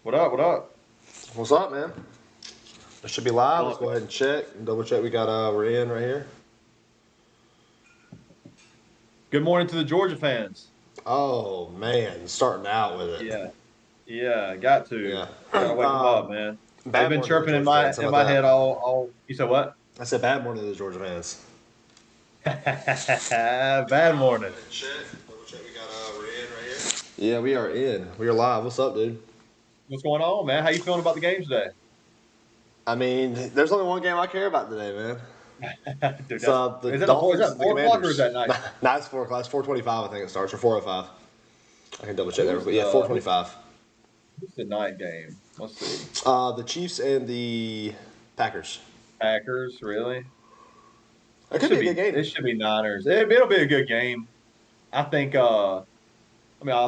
What up? What up? What's up, man? It should be live. Let's go ahead and check and double check. We're in right here. Good morning to the Georgia fans. Oh man, starting out with it. Yeah, yeah, got to Yeah. gotta wake them up, man. They've Bad been morning to the chirping in Georgia my fans. How in about my that? head all. You said what? I said bad morning to the Georgia fans. Bad morning. Check. Double check. We're in right here. Yeah, we are in. We are live. What's up, dude? What's going on, man? How you feeling about the game today? I mean, there's only one game I care about today, man. Dude, It's that's, the is that Dolphins is that and the 4 o'clock or is Commanders. that night? Nah, it's 4 o'clock. It's 4:25. I think it starts, or 4:05. I can double check there, Who's but yeah, the 4:25. who's the night game? Let's see. The Chiefs and the Packers. Packers, really? It could be a good game. It should be Niners. It'll be a good game. I think. I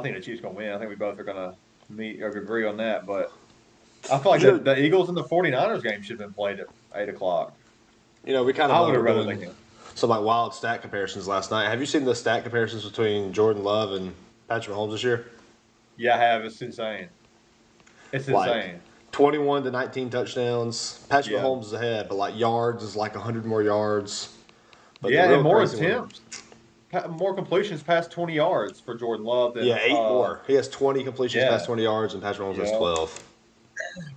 think the Chiefs gonna win. I think we both are gonna meet or agree on that. But I feel like the Eagles and the 49ers game should have been played at 8 o'clock. We kind I of would have rather doing that game. some like wild stat comparisons last night. Have you seen the stat comparisons between Jordan Love and Patrick Mahomes this year? Yeah, I have. It's insane. It's Like insane. 21 to 19 touchdowns. Patrick Yeah. Mahomes is ahead, but like yards is like 100 more yards. But the Yeah, real and more crazy one- attempts. More completions past 20 yards for Jordan Love than Yeah, 8 more. He has 20 completions yeah. past 20 yards, and Patrick Mahomes has Yeah. 12.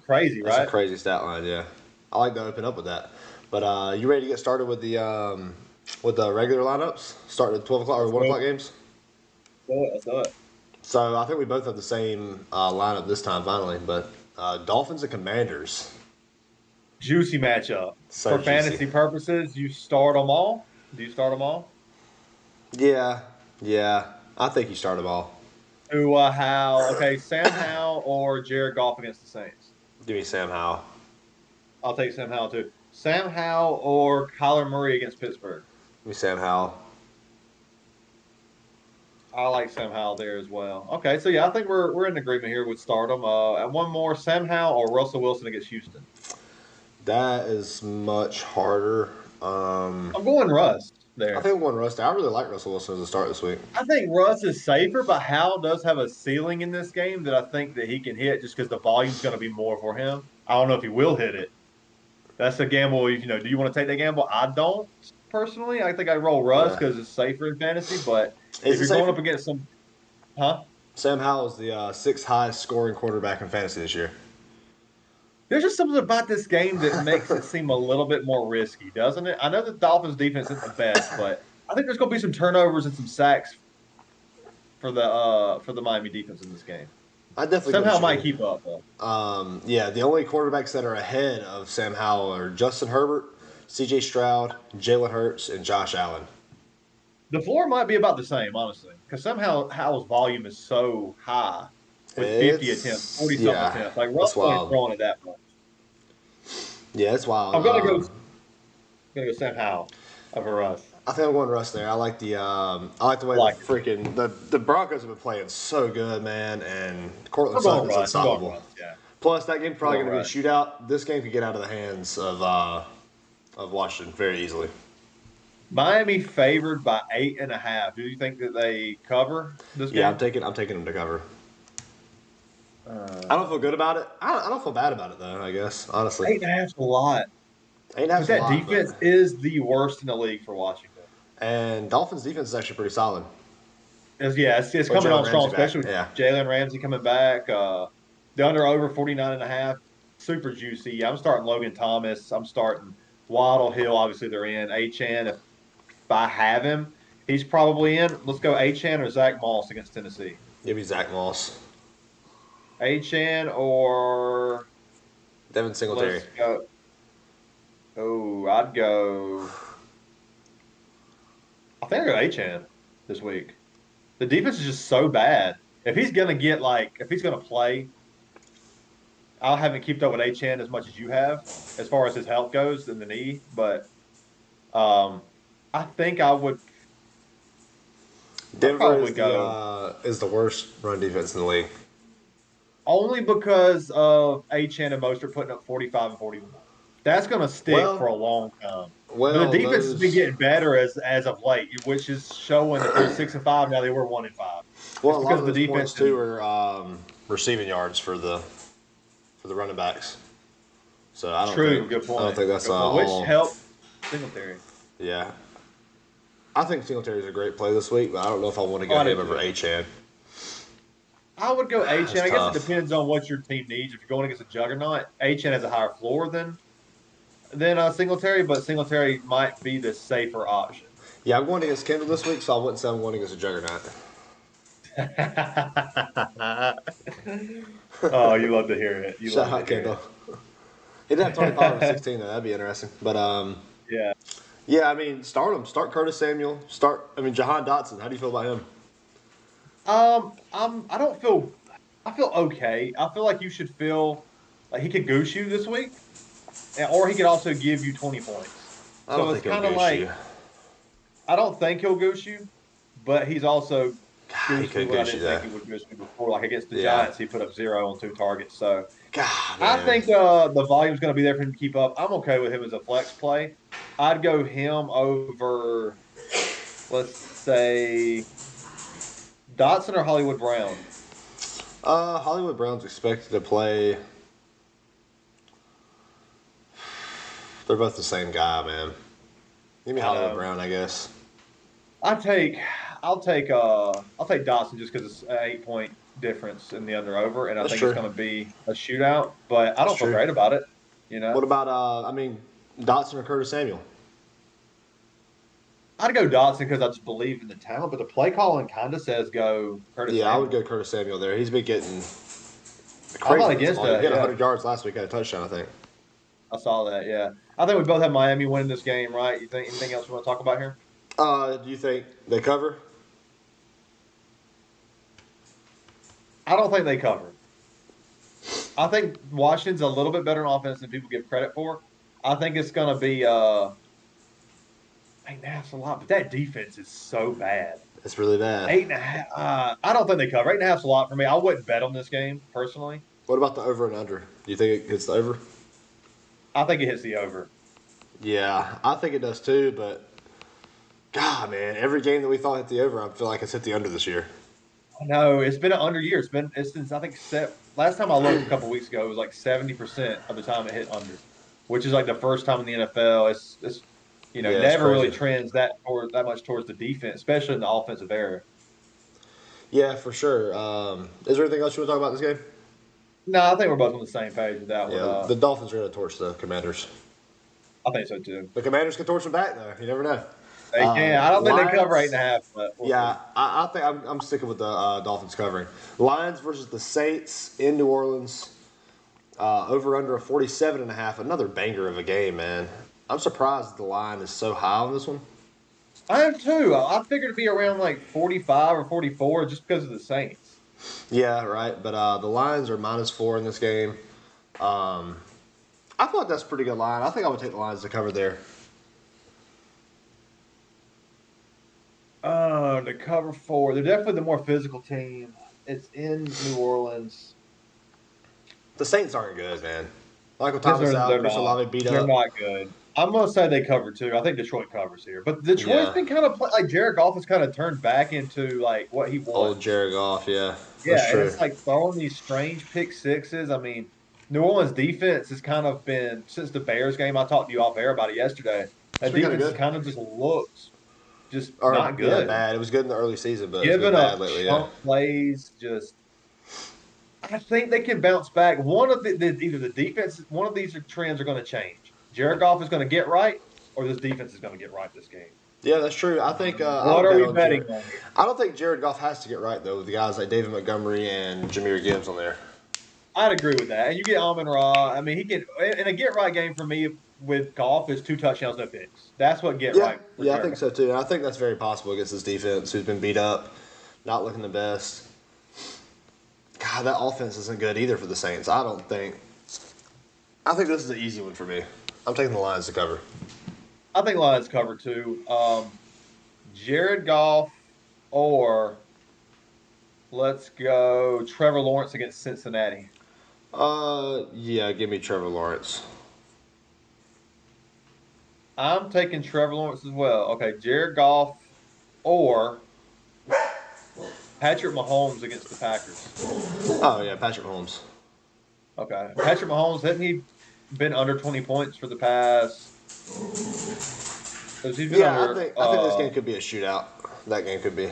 Crazy, That's right? a crazy stat line. Yeah, I like to open up with that. But you ready to get started with the regular lineups? Starting at 12 o'clock or 1 o'clock games. Let's do it. So I think we both have the same lineup this time, finally. But Dolphins and Commanders. Juicy matchup. So For juicy. fantasy purposes, you start them all? Do you start them all? Yeah. I think you start them all. Howell. Okay, Sam Howell or Jared Goff against the Saints? Give me Sam Howell. I'll take Sam Howell too. Sam Howell or Kyler Murray against Pittsburgh? Give me Sam Howell. I like Sam Howell there as well. Okay, so yeah, I think we're in agreement here with stardom. And one more, Sam Howell or Russell Wilson against Houston? That is much harder. I'm going Russ there. I think one Russ. I really like Russell Wilson as a start this week. I think Russ is safer, but Howell does have a ceiling in this game that I think that he can hit just because the volume's going to be more for him. I don't know if he will hit it. That's a gamble. Do you want to take that gamble? I don't personally. I think I'd roll Russ because it's safer in fantasy. But if you're going up against some, Sam Howell is the 6th highest scoring quarterback in fantasy this year. There's just something about this game that makes it seem a little bit more risky, doesn't it? I know the Dolphins' defense isn't the best, but I think there's going to be some turnovers and some sacks for the Miami defense in this game. I definitely somehow might keep up though. Yeah, the only quarterbacks that are ahead of Sam Howell are Justin Herbert, C.J. Stroud, Jalen Hurts, and Josh Allen. The floor might be about the same, honestly, because somehow Howell's volume is so high with 50 attempts, 40-something attempts. Like Russell ain't throwing it that much. Yeah, it's wild. I'm gonna go Sam Howell over Russ. I think I'm going Russ there. I like the way the Broncos have been playing so good, man, and Cortland Sutton's unstoppable. Russ, yeah. Plus, that game's probably going to be a shootout. This game could get out of the hands of Washington very easily. Miami favored by 8.5. Do you think that they cover this game? Yeah, I'm taking them to cover. I don't feel good about it. I don't feel bad about it though. I guess honestly, 8.5 is a lot. 8.5 is a lot. That defense is the worst in the league for Washington. And Dolphins' defense is actually pretty solid. It's coming on strong, especially with Jalen Ramsey coming back. The over 49.5, super juicy. I'm starting Logan Thomas. I'm starting Waddle Hill. Obviously, they're in. Achane, if I have him, he's probably in. Let's go Achane or Zach Moss against Tennessee. Give me Zach Moss. Achane or Devin Singletary. Let's go. Oh, I'd go. I think I'd go Achane this week. The defense is just so bad. If he's gonna play, I haven't kept up with Achane as much as you have, as far as his health goes in the knee. But I think I would. Denver is the worst run defense in the league. Only because of Achane and Mostert putting up 45 and 41. That's going to stick for a long time. But the defense has been getting better as of late, which is showing that they're 6-5 now. They were 1-5. Well, a lot of the defense too are receiving yards for the for the running backs. So I don't True, good point. I don't think that's which helped Singletary. Yeah. I think Singletary's a great play this week, but I don't know if I want to go him over Achane. I would go Achane. I guess tough. It depends on what your team needs. If you're going against a juggernaut, Achane has a higher floor than Singletary, but Singletary might be the safer option. Yeah, I'm going against Kendall this week, so I wouldn't say I'm going against a juggernaut. Oh, you love to hear it. Shout out Kendall. He did have 25 or 16 though. That'd be interesting. But yeah. Yeah, I mean, start him. Start Curtis Samuel. Jahan Dotson. How do you feel about him? I feel okay. I feel like you should feel like he could goose you this week, or he could also give you 20 points. So it's kind of like you. I don't think he'll goose you, but he's also he could goose you. Think he would goose me before. Like against the Giants, he put up 0 on 2 targets. So I think the volume's going to be there for him to keep up. I'm okay with him as a flex play. I'd go him over, let's say, Dotson or Hollywood Brown. Hollywood Brown's expected to play. They're both the same guy, man. Give me Hollywood Brown, I guess. I'll take Dotson just because it's an 8-point difference in the under/over, and I think it's going to be a shootout. But I don't feel great about it. You know. What about Dotson or Curtis Samuel? I'd go Dotson because I just believe in the talent, but the play calling kind of says go Curtis Samuel. I would go Curtis Samuel there. He's been getting crazy. I'm not against that. He hit 100 yards last week, had a touchdown, I think. I saw that, yeah. I think we both have Miami winning this game, right? You think anything else we want to talk about here? Do you think they cover? I don't think they cover. I think Washington's a little bit better in offense than people give credit for. I think it's going to be 8.5's a lot, but that defense is so bad. It's really bad. 8.5. I don't think they cover. 8.5's a lot for me. I wouldn't bet on this game personally. What about the over and under? Do you think it hits the over? I think it hits the over. Yeah, I think it does too. But God, man, every game that we thought hit the over, I feel like it's hit the under this year. No, it's been an under year. It's since I think last time I looked a couple weeks ago, it was like 70% of the time it hit under, which is like the first time in the NFL. It's never really trends that much towards the defense, especially in the offensive area. Yeah, for sure. Is there anything else you want to talk about in this game? No, I think we're both on the same page with that one. The Dolphins are going to torch the Commanders. I think so too. The Commanders can torch them back though. You never know. They can. I don't think they cover 8.5. But I think I'm sticking with the Dolphins covering. Lions versus the Saints in New Orleans. Over under a 47.5. Another banger of a game, man. I'm surprised the line is so high on this one. I am too. I figured it'd be around like 45 or 44 just because of the Saints. Yeah, right. But the Lions are -4 in this game. I thought that's a pretty good line. I think I would take the Lions to cover there. To cover 4. They're definitely the more physical team. It's in New Orleans. The Saints aren't good, man. Michael Thomas out. Chris Olave beat up. They're not good. I'm going to say they cover too. I think Detroit covers here. But Detroit's been kind of like Jared Goff has kind of turned back into like what he was. Old Jared Goff, yeah. Yeah, and it's like throwing these strange pick sixes. I mean, New Orleans defense has kind of been, since the Bears game, I talked to you off air about it yesterday. That defense has kind of just looks not good. Yeah, bad. It was good in the early season, but it's been bad lately. Chunk plays, I think they can bounce back. One of either the defense, one of these trends are going to change. Jared Goff is going to get right, or this defense is going to get right this game. Yeah, that's true. I think. What are we betting on here? I don't think Jared Goff has to get right though, with the guys like David Montgomery and Jahmyr Gibbs on there. I'd agree with that. And you get Amon-Ra. I mean, he can. And a get right game for me with Goff is 2 touchdowns, no picks. That's what get right. Yeah, I think so too. And I think that's very possible against this defense, who's been beat up, not looking the best. God, that offense isn't good either for the Saints. I think this is an easy one for me. I'm taking the Lions to cover. I think Lions cover too. Jared Goff or let's go Trevor Lawrence against Cincinnati. Yeah, give me Trevor Lawrence. I'm taking Trevor Lawrence as well. Okay, Jared Goff or Patrick Mahomes against the Packers. Oh, yeah, Patrick Mahomes. Okay. Patrick Mahomes, hasn't he been under 20 points for the past? Has he been Yeah, under? I think this game could be a shootout. That game could be.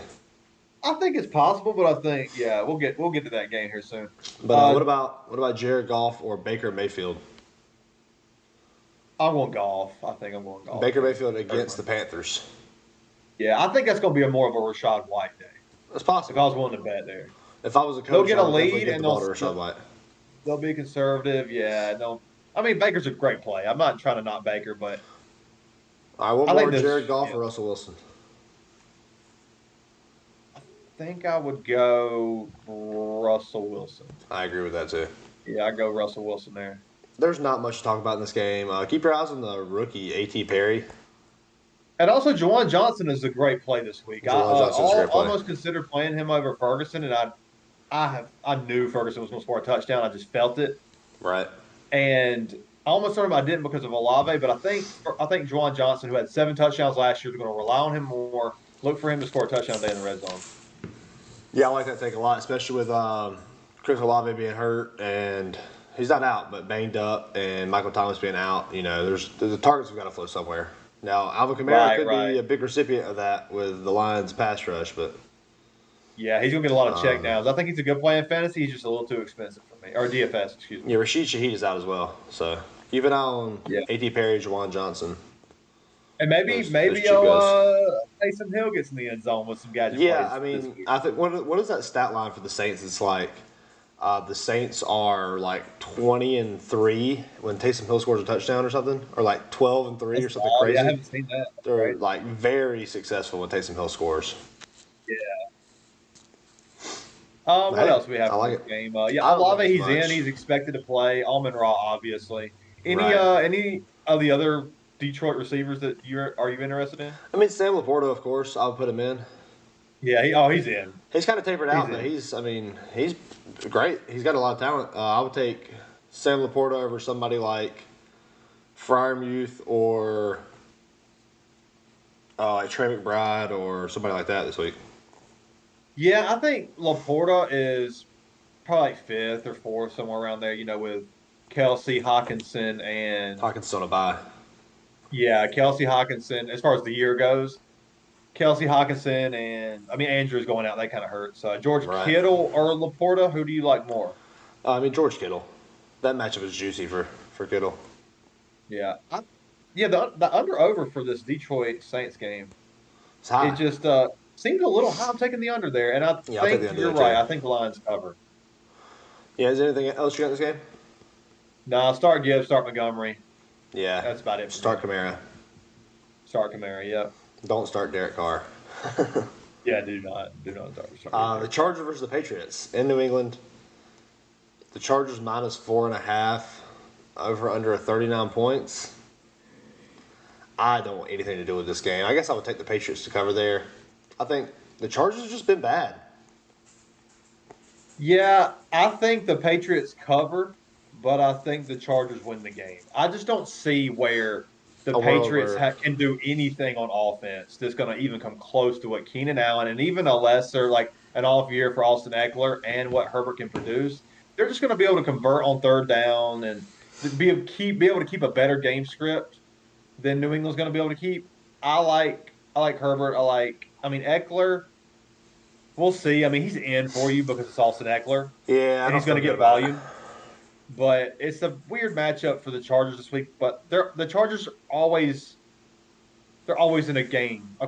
I think it's possible, but I think we'll get to that game here soon. But what about Jared Goff or Baker Mayfield? I'm going golf. I think I'm going golf. Baker Mayfield against the Panthers. Yeah, I think that's going to be more of a Rachaad White day. That's possible. If I was willing to bet there. If I was a coach, they'll get a lead and they'll be conservative. Yeah, no. I mean, Baker's a great play. I'm not trying to knock Baker, but all right, what more, Jared Goff or Russell Wilson? I think I would go Russell Wilson. I agree with that too. Yeah, I'd go Russell Wilson there. There's not much to talk about in this game. Keep your eyes on the rookie, A.T. Perry. And also, Juwan Johnson is a great play this week. I almost considered playing him over Ferguson, and I knew Ferguson was going to score a touchdown. I just felt it. Right. And I almost thought I didn't because of Olave, but I think Juwan Johnson, who had 7 touchdowns last year, is going to rely on him more. Look for him to score a touchdown today in the red zone. Yeah, I like that take a lot, especially with Chris Olave being hurt and he's not out, but banged up, and Michael Thomas being out. You know, there's the targets have got to flow somewhere. Now, Alvin Kamara could be a big recipient of that with the Lions' pass rush, but yeah, he's going to get a lot of checkdowns. I think he's a good play in fantasy. He's just a little too expensive for me, or DFS, excuse me. Yeah, Rashid Shaheed is out as well, so keep an eye on A.T. Perry, Juwan Johnson. And maybe Taysom Hill gets in the end zone with some gadget plays. Yeah, I mean, I think what is that stat line for the Saints? It's like the Saints are like 20-3 when Taysom Hill scores a touchdown or something, or like 12-3 or something crazy. Yeah, I haven't seen that. They're like very successful when Taysom Hill scores. Yeah. What else do we have in this game? Olave, he's in. He's expected to play. Amon-Ra, obviously. Any of the other Detroit receivers that are you interested in? I mean, Sam Laporta, of course. I'll put him in. Yeah, he's in. He's kind of tapered out, but he's great. He's got a lot of talent. I would take Sam Laporta over somebody like Freiermuth or like Trey McBride or somebody like that this week. Yeah, I think Laporta is probably like 5th or 4th, somewhere around there, with Kelsey, Hawkinson, and... Hawkinson on a bye. Yeah, Kelsey, Hawkinson, as far as the year goes. Kelsey, Hawkinson, and, Andrew's going out. That kind of hurts. George Kittle or Laporta, who do you like more? George Kittle. That matchup is juicy for Kittle. Yeah. The under-over for this Detroit Saints game, it's high. It just seems a little high. I'm taking the under there, and I think you're right. I think the line's covered. Yeah, is there anything else you got in this game? No, start Gibbs, start Montgomery. Yeah. That's about it. Start Kamara. Start Kamara, yep. Don't start Derek Carr. Yeah, do not start. The Chargers versus the Patriots in New England. The Chargers minus 4.5 over under 39 points. I don't want anything to do with this game. I guess I would take the Patriots to cover there. I think the Chargers have just been bad. Yeah, I think the Patriots cover, but I think the Chargers win the game. I just don't see where the Patriots can do anything on offense that's going to even come close to what Keenan Allen and even a lesser, like an off year for Austin Eckler and what Herbert can produce. They're just going to be able to convert on 3rd down and be able to keep a better game script than New England's going to be able to keep. I like Herbert. Eckler, we'll see. He's in for you because it's Austin Eckler. Yeah, and he's going to get volume. But it's a weird matchup for the Chargers this week. But the Chargers they're always in a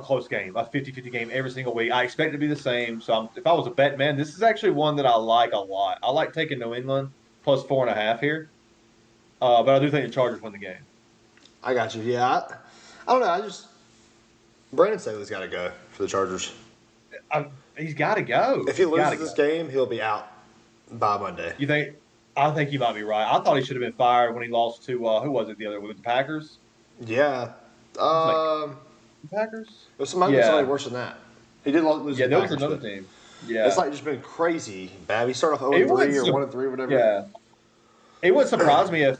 close game, a 50-50 game every single week. I expect it to be the same. So if I was a bet man, this is actually one that I like a lot. I like taking New England plus 4.5 here. But I do think the Chargers win the game. I got you. Yeah, I don't know. Brandon Staley's got to go for the Chargers. He's got to go. If he loses this game, he'll be out by Monday. You think? I think you might be right. I thought he should have been fired when he lost to who was it the other week? The Packers? Yeah. The Packers? It was somebody worse than that. He did lose to the there Packers, was another team. Yeah. It's just been crazy bad. He started off 0-3 or 1-3, whatever. Yeah. It wouldn't surprise me if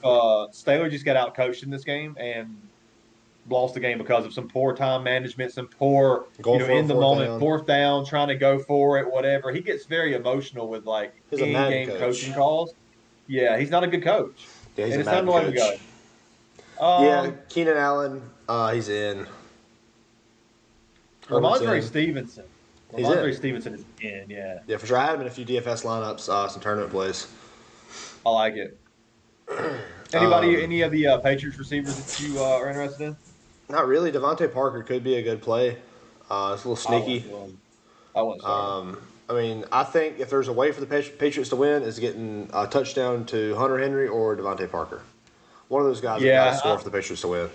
Staley just got out-coached in this game and lost the game because of some poor time management, some poor, in the moment, 4th down, trying to go for it, whatever. He gets very emotional with in-game coaching calls. Yeah, he's not a good coach. Yeah, he's and a it's bad time to let him coach. go. Yeah, Keenan Allen, he's in. Ramondre Stevenson. Ramondre Stevenson is in, yeah. Yeah, for sure. I had him in a few DFS lineups, some tournament plays. I like it. Any of the Patriots receivers that you are interested in? Not really. Devontae Parker could be a good play. It's a little sneaky. I wouldn't start him. I mean, I think if there's a way for the Patriots to win, is getting a touchdown to Hunter Henry or Devontae Parker. One of those guys that got to score for the Patriots to win.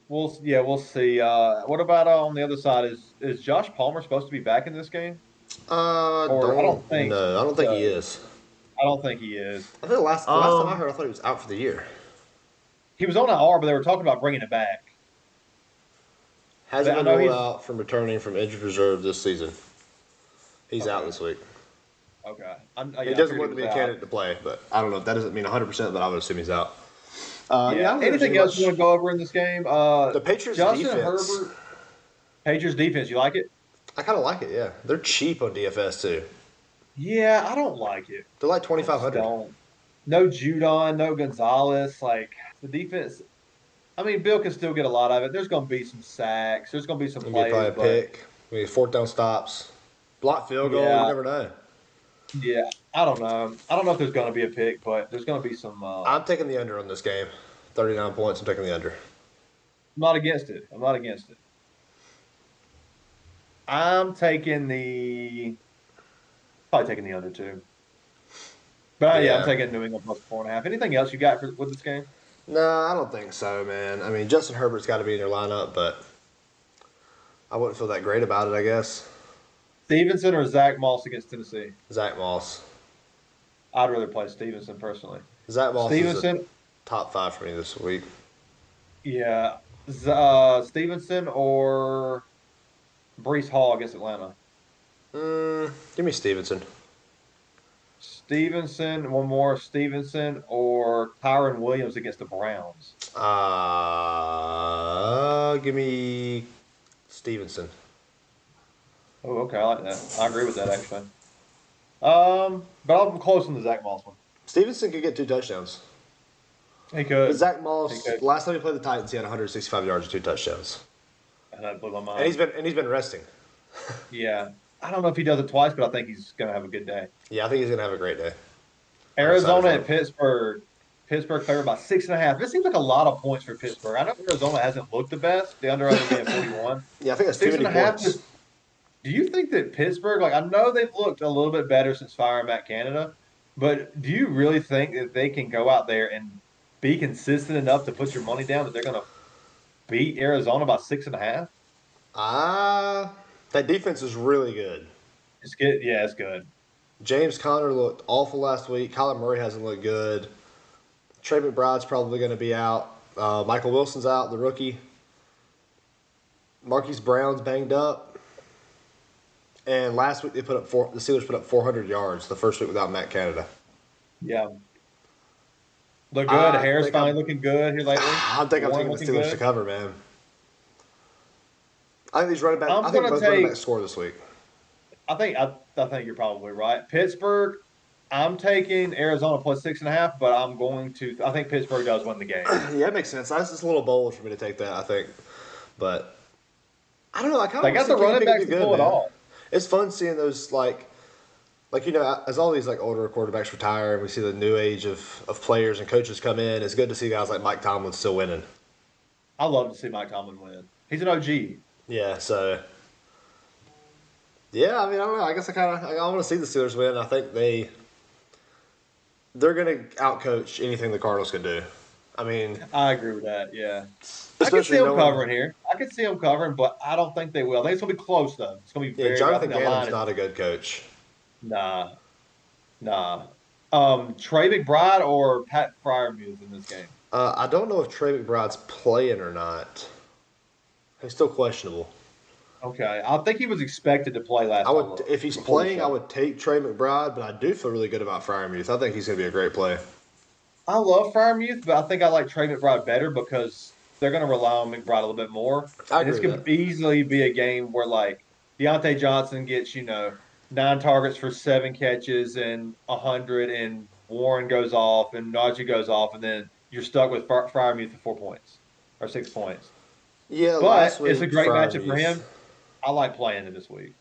We'll see. What about on the other side? Is Josh Palmer supposed to be back in this game? I don't think he is. I don't think he is. I think the last time I heard, I thought he was out for the year. He was on IR, but they were talking about bringing it back. Hasn't been ruled out from returning from injured reserve this season. He's out this week. Okay. He doesn't look to be a candidate to play, but I don't know. That doesn't mean 100%, but I would assume he's out. Anything else you want to go over in this game? The Patriots Justin defense. Herbert. Patriots defense, you like it? I kind of like it, yeah. They're cheap on DFS, too. Yeah, I don't like it. They're like $2,500. No Judon, no Gonzalez. Like, the defense, I mean, Bill can still get a lot of it. There's going to be some sacks. There's going to be some plays. Probably a pick. Maybe fourth down stops. Block field goal. You never know. Yeah, I don't know. I don't know if there's going to be a pick, but there's going to be some. I'm taking the under on this game. 39 points. I'm taking the under. I'm not against it. I'm probably taking the under too. But I'm taking New England plus 4.5. Anything else you got with this game? No, I don't think so, man. I mean, Justin Herbert's got to be in your lineup, but I wouldn't feel that great about it, I guess. Stevenson or Zach Moss against Tennessee? Zach Moss. I'd rather play Stevenson personally. Zach Moss is a top 5 for me this week. Yeah. Stevenson or Breece Hall against Atlanta? Give me Stevenson. One more. Stevenson or Kyron Williams against the Browns? Give me Stevenson. Oh, okay. I like that. I agree with that, actually. But I'm close on the Zach Moss one. Stevenson could get 2 touchdowns. He could. But Zach Moss, last time he played the Titans, he had 165 yards and 2 touchdowns. And that blew my mind. And he's been resting. Yeah. I don't know if he does it twice, but I think he's going to have a good day. Yeah, I think he's going to have a great day. Arizona at Pittsburgh. Pittsburgh favored by 6.5. This seems like a lot of points for Pittsburgh. I know Arizona hasn't looked the best. The under being 41. Yeah, I think that's too many points. Do you think that Pittsburgh, I know they've looked a little bit better since firing Matt Canada, but do you really think that they can go out there and be consistent enough to put your money down that they're going to beat Arizona by 6.5? That defense is really good. It's good. Yeah, it's good. James Conner looked awful last week. Kyler Murray hasn't looked good. Trey McBride's probably going to be out. Michael Wilson's out, the rookie. Marquise Brown's banged up. And last week the Steelers put up 400 yards the first week without Matt Canada. Yeah. Look good. Harris finally looking good here lately. I think I'm taking the Steelers to cover, man. I think these running backs. I think both running backs score this week. I think you're probably right. Pittsburgh. I'm taking Arizona plus 6.5, but I think Pittsburgh does win the game. Yeah, that makes sense. That's just a little bold for me to take that, I think. But I don't know. I kind of got the running backs to pull it off. It's fun seeing those as all these older quarterbacks retire and we see the new age of players and coaches come in. It's good to see guys like Mike Tomlin still winning. I love to see Mike Tomlin win. He's an OG. Yeah. So. Yeah, I mean, I don't know. I guess I want to see the Steelers win. I think they're going to outcoach anything the Cardinals can do. I mean, I agree with that. Yeah, I can see them covering here. I can see them covering, but I don't think they will. I think it's going to be close though. It's going to be very. Jonathan Gannon's not a good coach. Nah. Trey McBride or Pat Freiermuth in this game? I don't know if Trey McBride's playing or not. He's still questionable. Okay, I think he was expected to play last time. If he's playing, I would take Trey McBride, but I do feel really good about Freiermuth. I think he's going to be a great play. I love Freiermuth, but I think I like Trey McBride better because they're going to rely on McBride a little bit more. This could easily be a game where Deontay Johnson gets 9 targets for 7 catches and 100 and Warren goes off and Najee goes off, and then you're stuck with Freiermuth for 4 points or 6 points. Yeah, but it's a great matchup for him. I like playing him this week.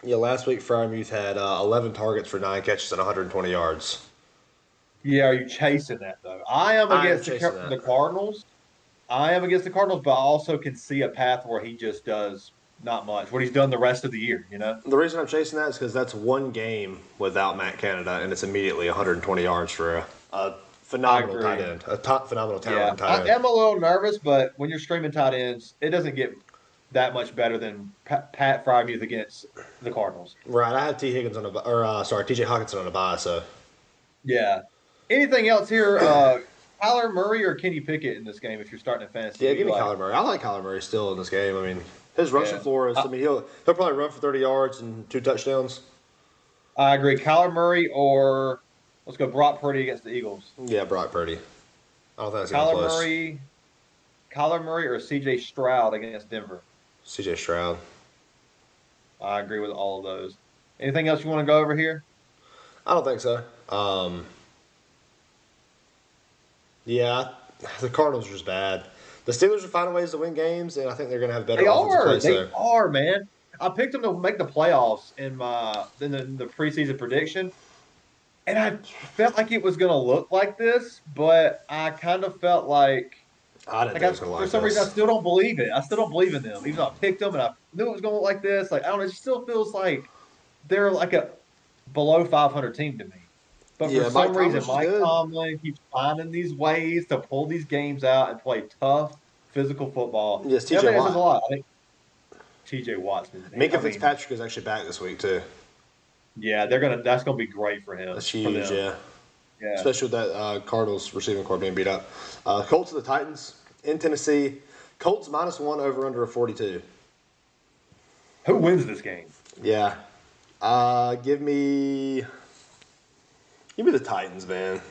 Yeah, last week Freiermuth had 11 targets for 9 catches and 120 yards. Yeah, are you chasing that though? I am against the Cardinals. I am against the Cardinals, but I also can see a path where he just does not much. What he's done the rest of the year, you know. The reason I'm chasing that is because that's one game without Matt Canada, and it's immediately 120 yards for a phenomenal tight end, a top phenomenal talent tight end. I am a little nervous, but when you're streaming tight ends, it doesn't get that much better than Pat Freiermuth against the Cardinals. Right. I have TJ Hawkinson on a bye, so. Yeah. Anything else here? Kyler Murray or Kenny Pickett in this game if you're starting a fantasy? Yeah, give me Kyler Murray. I like Kyler Murray still in this game. I mean, his rushing floor is. I mean, he'll probably run for 30 yards and 2 touchdowns. I agree. Kyler Murray or let's go Brock Purdy against the Eagles. Yeah, Brock Purdy. I don't think that's close. Kyler Murray or C.J. Stroud against Denver. C.J. Stroud. I agree with all of those. Anything else you want to go over here? I don't think so. Yeah, the Cardinals are just bad. The Steelers are finding ways to win games, and I think they're going to have better offensive plays there. They are, man. I picked them to make the playoffs in the preseason prediction, and I felt like it was going to look like this, but I kind of felt like for some reason I still don't believe it. I still don't believe in them, even though I picked them and I knew it was going to look like this. Like I don't know, it still feels like they're like a below 500 team to me. But for some reason, Mike Tomlin keeps finding these ways to pull these games out and play tough, physical football. Yes, TJ Watt. A lot. I think TJ Watt's been. Minka Fitzpatrick is actually back this week too. Yeah, that's gonna be great for him. That's huge, yeah. Especially with that Cardinals receiving corps being beat up. Colts and the Titans in Tennessee. Colts -1 over under a 42. Who wins this game? Yeah, give me the Titans, man.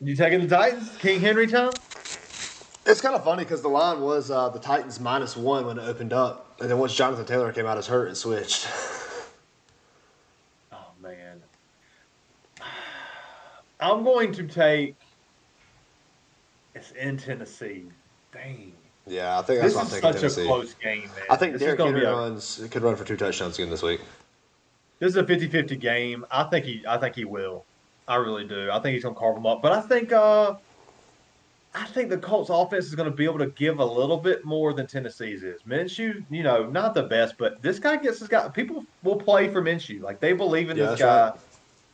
You taking the Titans? King Henry time? It's kind of funny because the line was the Titans -1 when it opened up. And then once Jonathan Taylor came out as hurt, it switched. Oh, man. I'm going to take it's in Tennessee. Dang. Yeah, I think that's what I'm taking Tennessee. This is such a close game, man. I think Derrick Henry could run for 2 touchdowns again this week. This is a 50-50 game. I think he will. I really do. I think he's going to carve them up. But I think the Colts offense is going to be able to give a little bit more than Tennessee's is. Minshew, not the best, but this guy people will play for Minshew. Like they believe in this guy. Right.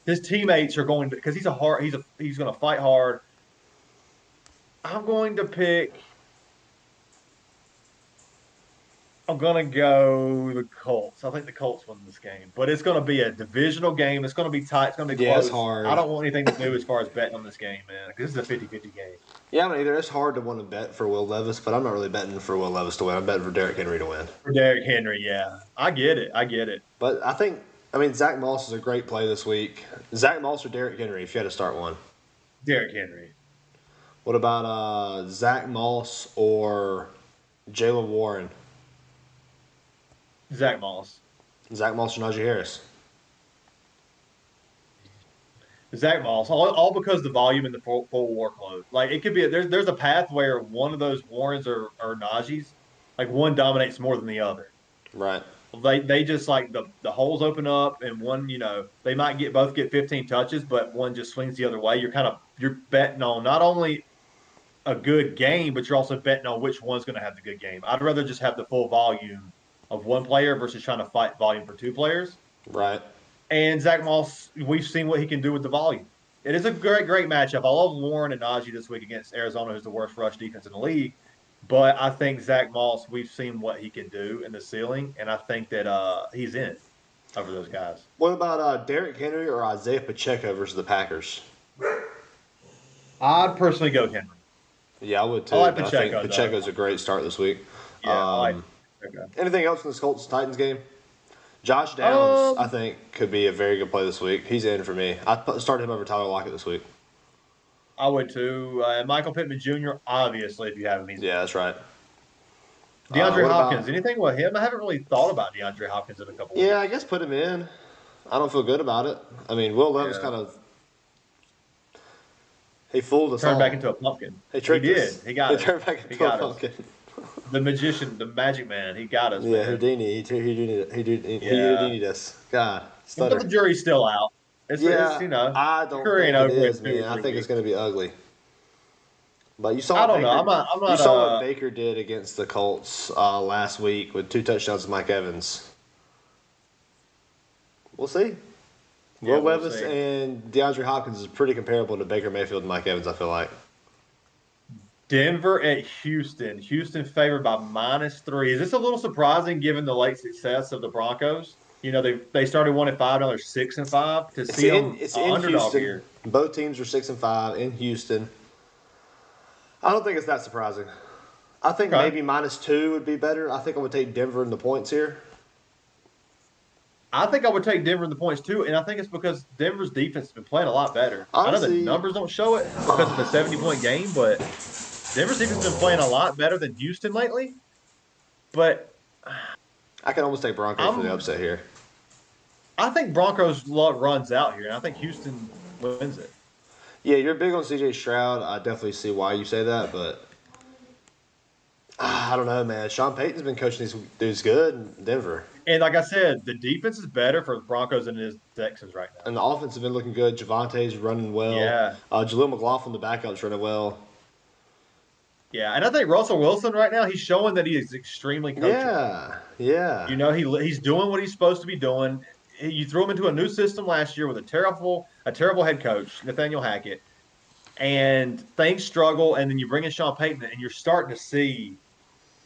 His teammates are going to, because he's going to fight hard. I'm going to go the Colts. I think the Colts win this game. But it's going to be a divisional game. It's going to be tight. It's going to be close. It's hard. I don't want anything to do as far as betting on this game, man. Because this is a 50-50 game. Yeah, I don't either. It's hard to want to bet for Will Levis, but I'm not really betting for Will Levis to win. I'm betting for Derrick Henry to win. For Derrick Henry, yeah. I get it. But Zach Moss is a great play this week. Zach Moss or Derrick Henry, if you had to start one? Derrick Henry. What about Zach Moss or Jaylen Warren? Zach Moss. Zach Moss or Najee Harris? Zach Moss, all because of the volume and the full workload. Like it could be there's a path where one of those Warrens or Najees, like one dominates more than the other. Right. They just like the holes open up and one, they might both get 15 touches, but one just swings the other way. You're betting on not only a good game, but you're also betting on which one's going to have the good game. I'd rather just have the full volume of one player versus trying to fight volume for 2 players. Right. And Zach Moss, we've seen what he can do with the volume. It is a great matchup. I love Warren and Najee this week against Arizona, who's the worst rush defense in the league. But I think Zach Moss, we've seen what he can do in the ceiling, and I think that he's in over those guys. What about Derrick Henry or Isaiah Pacheco versus the Packers? I'd personally go Henry. Yeah, I would too. I like Pacheco. I think Pacheco's a great start this week. Yeah, I like Pacheco. Anything else in this Colts-Titans game? Josh Downs, I think, could be a very good play this week. He's in for me. I started him over Tyler Lockett this week. I would too. Michael Pittman Jr., obviously, if you have him. Yeah, that's right. DeAndre Hopkins. Anything with him? I haven't really thought about DeAndre Hopkins in a couple weeks. Yeah, I guess put him in. I don't feel good about it. I mean, Will Levis kind of He fooled us turned all. back into a pumpkin. He tricked us. Did. He got us. He turned back into a pumpkin. The magician, the magic man, he got us. Yeah, man. Houdini. He Houdini'd us. God, but the jury's still out. It's you know, I don't think it is, man. I think it's going to be ugly. But you saw. I don't know. I'm not. You saw what Baker did against the Colts last week with 2 touchdowns to Mike Evans. We'll see. Yeah, Will Levis and DeAndre Hopkins is pretty comparable to Baker Mayfield and Mike Evans, I feel like. Denver at Houston. Houston favored by -3. Is this a little surprising given the late success of the Broncos? You know, they started 1-5, now they're 6-5. To see them underdog Houston. here. Both teams are 6-5 in Houston. I don't think it's that surprising. I think maybe -2 would be better. I think I would take Denver in the points here. I think I would take Denver in the points too, and I think it's because Denver's defense has been playing a lot better. Honestly, I know the numbers don't show it because of the 70-point game, but Denver's defense has been playing a lot better than Houston lately. But I can almost take Broncos for the upset here. I think Broncos runs out here, and I think Houston wins it. Yeah, you're big on C.J. Stroud. I definitely see why you say that, but I don't know, man. Sean Payton's been coaching these dudes good in Denver. And like I said, the defense is better for the Broncos than it is the Texans right now. And the offense has been looking good. Javante's running well. Yeah. Jaleel McLaughlin, the backup's running well. Yeah, and I think Russell Wilson right now, he's showing that he is extremely coachable. Yeah. You know, he's doing what he's supposed to be doing. You threw him into a new system last year with a terrible head coach, Nathaniel Hackett, and things struggle, and then you bring in Sean Payton, and you're starting to see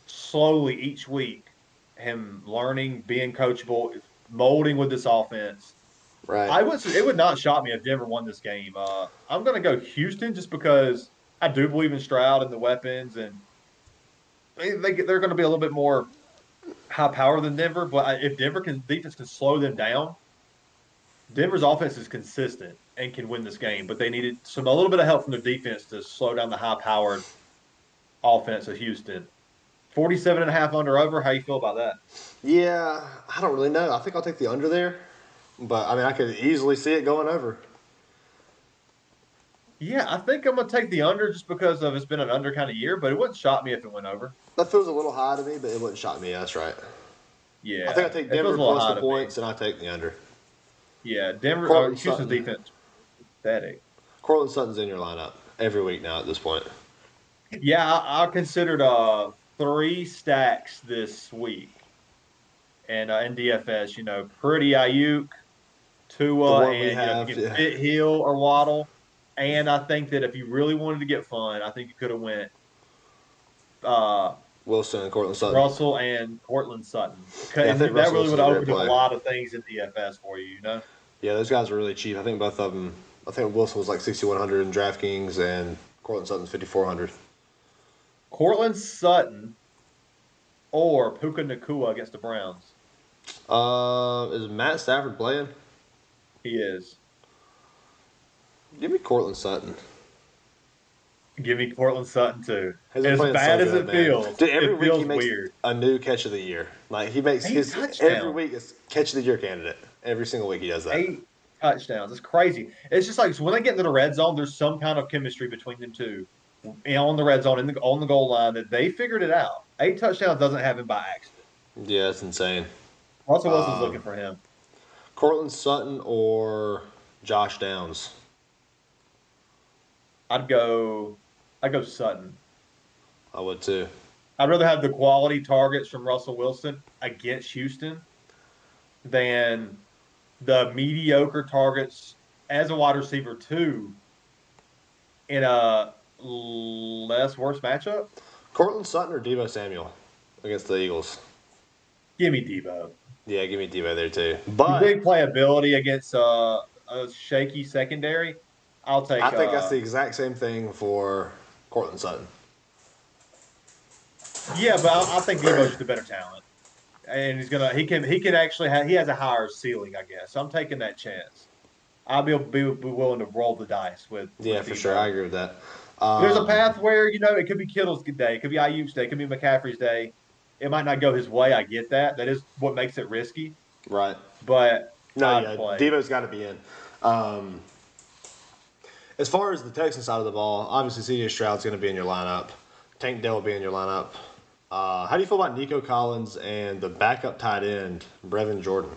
slowly each week him learning, being coachable, molding with this offense. Right. It would not shock me if Denver won this game. I'm going to go Houston just because I do believe in Stroud and the weapons, and they're going to be a little bit more high power than Denver. But if defense can slow them down, Denver's offense is consistent and can win this game. But they needed a little bit of help from their defense to slow down the high-powered offense of Houston. 47.5 under over. How you feel about that? Yeah, I don't really know. I think I'll take the under there, but I mean I could easily see it going over. Yeah, I think I'm going to take the under just because it's been an under kind of year, but it wouldn't shock me if it went over. That feels a little high to me, but it wouldn't shock me. That's right. Yeah. I think I take Denver plus the points, and I take the under. Yeah, Houston's defense, pathetic. Cortland Sutton's in your lineup every week now at this point. Yeah, I considered 3 stacks this week. And in DFS, Pretty Ayuk, Tua, and you can fit Hill or Waddle. And I think that if you really wanted to get fun, I think you could have went Wilson and Cortland Sutton. Russell and Cortland Sutton. Yeah, that really would have opened up a lot of things in DFS for you, Yeah, those guys are really cheap. I think both of them. I think Wilson was like 6,100 in DraftKings, and Cortland Sutton's 5,400. Cortland Sutton or Puka Nacua against the Browns. Is Matt Stafford playing? He is. Give me Cortland Sutton. Give me Cortland Sutton too. As bad as it feels, dude, every week he makes weird. A new catch of the year. Like he makes every week is catch of the year candidate. Every single week he does that. 8 touchdowns. It's crazy. It's just like when they get into the red zone, there's some kind of chemistry between them two. On the red zone, on the goal line, that they figured it out. 8 touchdowns doesn't happen by accident. Yeah, it's insane. Russell Wilson's looking for him. Cortland Sutton or Josh Downs? I'd go Sutton. I would too. I'd rather have the quality targets from Russell Wilson against Houston than the mediocre targets as a wide receiver too in a worse matchup. Cortland Sutton or Deebo Samuel against the Eagles? Give me Deebo. Yeah, give me Deebo there too. But big playability against a shaky secondary. I think that's the exact same thing for Cortland Sutton. Yeah, but I think Deebo's just a better talent, and he can actually he has a higher ceiling, I guess. So I'm taking that chance. I'll be willing to roll the dice with. Yeah, for sure, I agree with that. There's a path where it could be Kittle's day, it could be Ayuk's day, it could be McCaffrey's day. It might not go his way. I get that. That is what makes it risky. Right. But Deebo's got to be in. As far as the Texans side of the ball, obviously C.J. Stroud's going to be in your lineup. Tank Dell will be in your lineup. How do you feel about Nico Collins and the backup tight end, Brevin Jordan?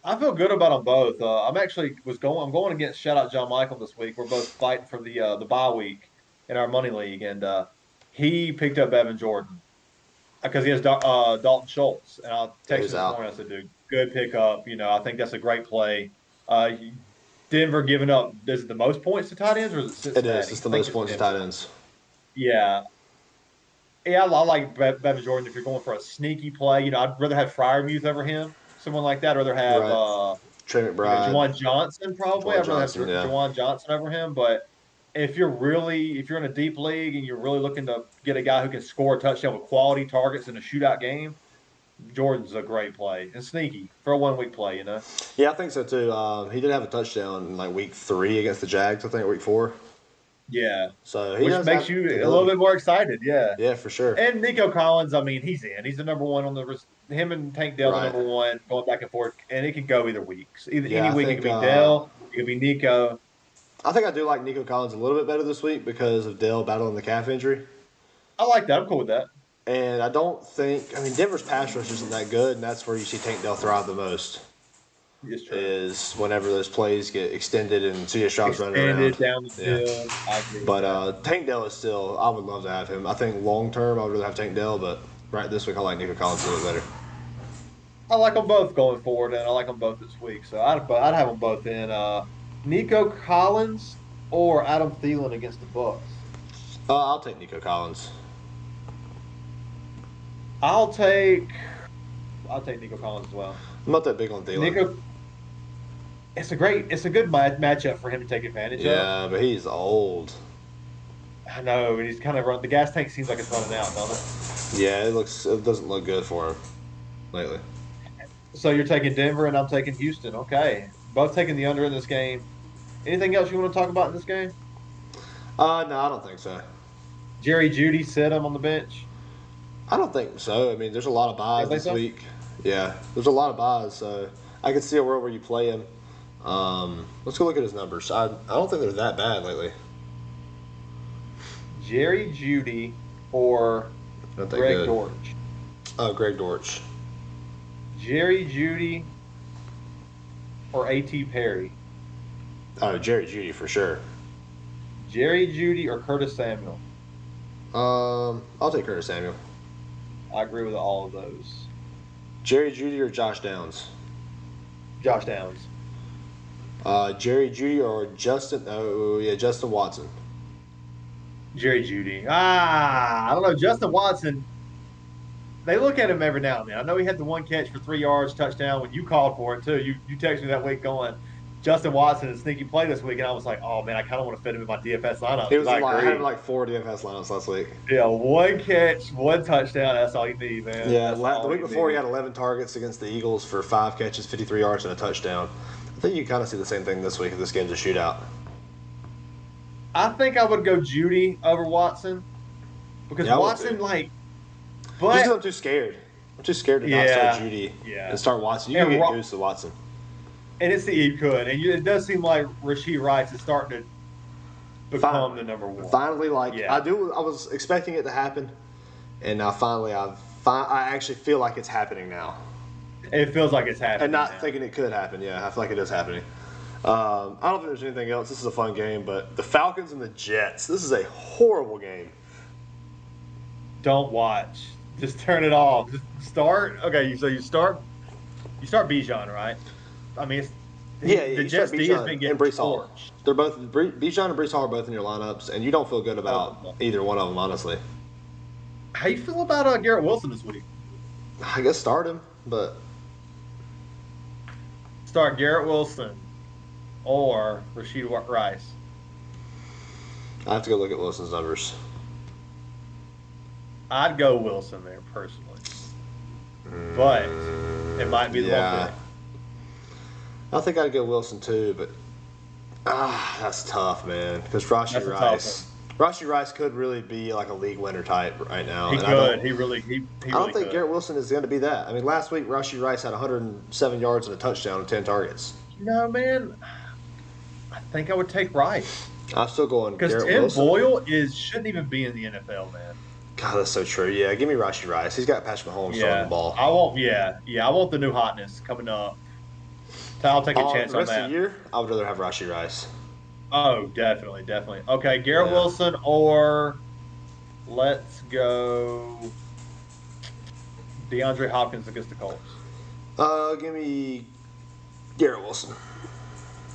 I feel good about them both. I'm going against shout out John Michael this week. We're both fighting for the bye week in our money league, and he picked up Evan Jordan because he has Dalton Schultz. And I texted He's this out. morning. I said, "Dude, good pickup. I think that's a great play." Uh, Denver giving up is it the most points to tight ends, or is it Cincinnati? It is. It's the most points to tight ends. Yeah, I like Bevan Jordan if you're going for a sneaky play. I'd rather have Freiermuth over him, someone like that. I'd rather have Trey McBride, Juwan Johnson probably. Juwan I'd rather Johnson, have Juwan Johnson over him. But if you're in a deep league and you're really looking to get a guy who can score a touchdown with quality targets in a shootout game, Jordan's a great play and sneaky for a 1 week play. Yeah, I think so too. He did have a touchdown in like week 3 against the Jags. I think week 4. Yeah. So which makes you a little bit more excited. Yeah. Yeah, for sure. And Nico Collins, I mean, he's in. He's the number one on the him and Tank Dell, the number one, going back and forth, and it can go either week. Any week it could be Dell, it could be Nico. I think I do like Nico Collins a little bit better this week because of Dell battling the calf injury. I like that. I'm cool with that. And I don't think Denver's pass rush isn't that good, and that's where you see Tank Dell thrive the most. It's true. Is whenever those plays get extended and C.J. Stroud's running around. Down the field. I agree but Tank Dell is still, I would love to have him. I think long term I would rather have Tank Dell, but right this week I like Nico Collins a little better. I like them both going forward, and I like them both this week. So I'd have them both in. Nico Collins or Adam Thielen against the Bucs? I'll take Nico Collins. I'll take Nico Collins as well. I'm not that big on Thielen. It's a good matchup for him to take advantage of. Yeah, but he's old. I know, and he's kind of run. The gas tank seems like it's running out, doesn't it? Yeah, it doesn't look good for him lately. So you're taking Denver, and I'm taking Houston. Okay, both taking the under in this game. Anything else you want to talk about in this game? No, I don't think so. Jerry Jeudy sit him on the bench. I don't think so. There's a lot of buys this week. Yeah, there's a lot of buys, so I can see a world where you play him. Let's go look at his numbers. I don't think they're that bad lately. Jerry Jeudy or Greg Dortch? Oh, Greg Dortch. Jerry Jeudy or A.T. Perry? Oh, Jerry Jeudy for sure. Jerry Jeudy or Curtis Samuel? I'll take Curtis Samuel. I agree with all of those. Jerry Jeudy or Josh Downs? Josh Downs. Jerry Jeudy or Justin Watson. Jerry Jeudy. I don't know. Justin Watson, they look at him every now and then. I know he had the one catch for 3 yards, touchdown, when you called for it, too. You texted me that week going, Justin Watson is sneaky play this week, and I was like, oh, man, I kind of want to fit him in my DFS lineup. I had him like 4 DFS lineups last week. Yeah, one catch, one touchdown, that's all you need, man. Yeah, the week before he had 11 targets against the Eagles for 5 catches, 53 yards, and a touchdown. I think you kind of see the same thing this week if this game's a shootout. I think I would go Jeudy over Watson because Watson, but just I'm too scared. I'm too scared to not start Jeudy and start Watson. You can get goose to Watson. And you could, and it does seem like Rashee Rice is starting to become the number one. Finally, I was expecting it to happen, and now finally I actually feel like it's happening now. It feels like it's happening. And not thinking it could happen. Yeah, I feel like it is happening. I don't think there's anything else. This is a fun game, but the Falcons and the Jets. This is a horrible game. Don't watch. Just turn it off. Just start. Okay, so you start Bijan, right? The Jets D has been getting torched. They're both Bijan and Breece Hall are both in your lineups, and you don't feel good about either one of them, honestly. How you feel about Garrett Wilson this week? I guess start him, but start Garrett Wilson or Rashee Rice. I have to go look at Wilson's numbers. I'd go Wilson there personally, but it might be the wrong pick. I think I'd go Wilson too, but that's tough, man. Because Rashee Rice could really be like a league winner type right now. He could. He really I don't think Garrett Wilson is going to be that. Last week Rashee Rice had 107 yards and a touchdown and 10 targets. No, man. I think I would take Rice. I'm still going because Tim Boyle shouldn't even be in the NFL, man. God, that's so true. Yeah, give me Rashee Rice. He's got Patrick Mahomes throwing the ball. I want the new hotness coming up. So I'll take a chance the rest on that. of the year, I would rather have Rashee Rice. Oh, definitely. Okay, Garrett Wilson or let's go DeAndre Hopkins against the Colts. Give me Garrett Wilson.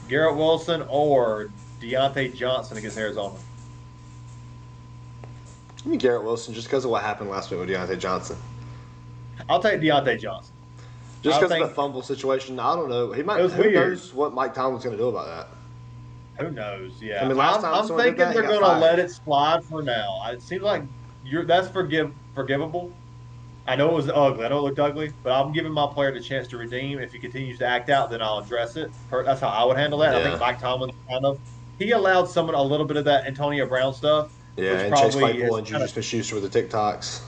Garrett Wilson or Deontay Johnson against Arizona. Give me Garrett Wilson just because of what happened last week with Deontay Johnson. I'll take Deontay Johnson. Just because of the fumble situation. I don't know. Who knows what Mike Tomlin's going to do about that? Who knows? Yeah. I mean, I'm thinking they're going to let it slide for now. It seems like that's forgivable. I know it was ugly. I know it looked ugly, but I'm giving my player the chance to redeem. If he continues to act out, then I'll address it. That's how I would handle that. Yeah. I think Mike Tomlin he allowed someone a little bit of that Antonio Brown stuff. Yeah, and Chase Claypool and Juju Smith-Schuster with the TikToks.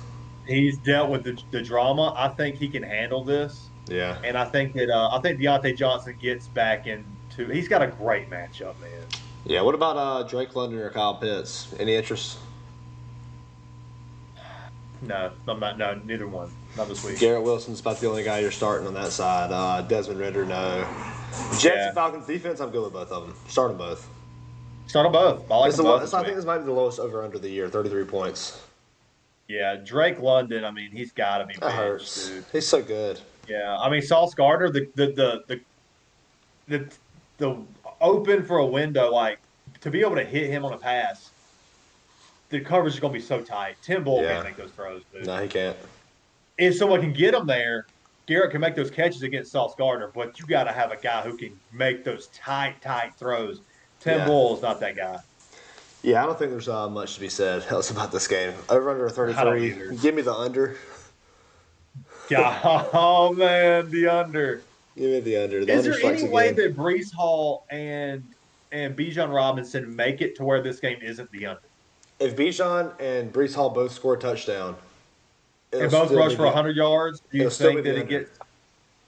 He's dealt with the drama. I think he can handle this. Yeah. And I think that Deontay Johnson gets back into. He's got a great matchup, man. Yeah. What about Drake London or Kyle Pitts? Any interest? No, I'm not. No, neither one. Not this week. Garrett Wilson's about the only guy you're starting on that side. Desmond Ridder, no. Jets and Falcons defense, I'm good with both of them. Start them both. Start them both. I like them both. I think this might be the lowest over-under of the year, 33 points. Yeah, Drake London. I mean, he's got to be benched, hurts. Dude. He's so good. Yeah, I mean, Sauce Gardner, the open for a window, like to be able to hit him on a pass. The coverage is going to be so tight. Tim Boyle can't make those throws, dude. No, he can't. If someone can get him there, Garrett can make those catches against Sauce Gardner, but you got to have a guy who can make those tight throws. Tim Boyle is not that guy. Yeah, I don't think there's much to be said else about this game. Over under 33. Give me the under. Oh, man, the under. Give me the under. Is there any way that Breece Hall and Bijan Robinson make it to where this game isn't the under? If Bijan and Breece Hall both score a touchdown, and both rush for 100 yards, do you think that it gets?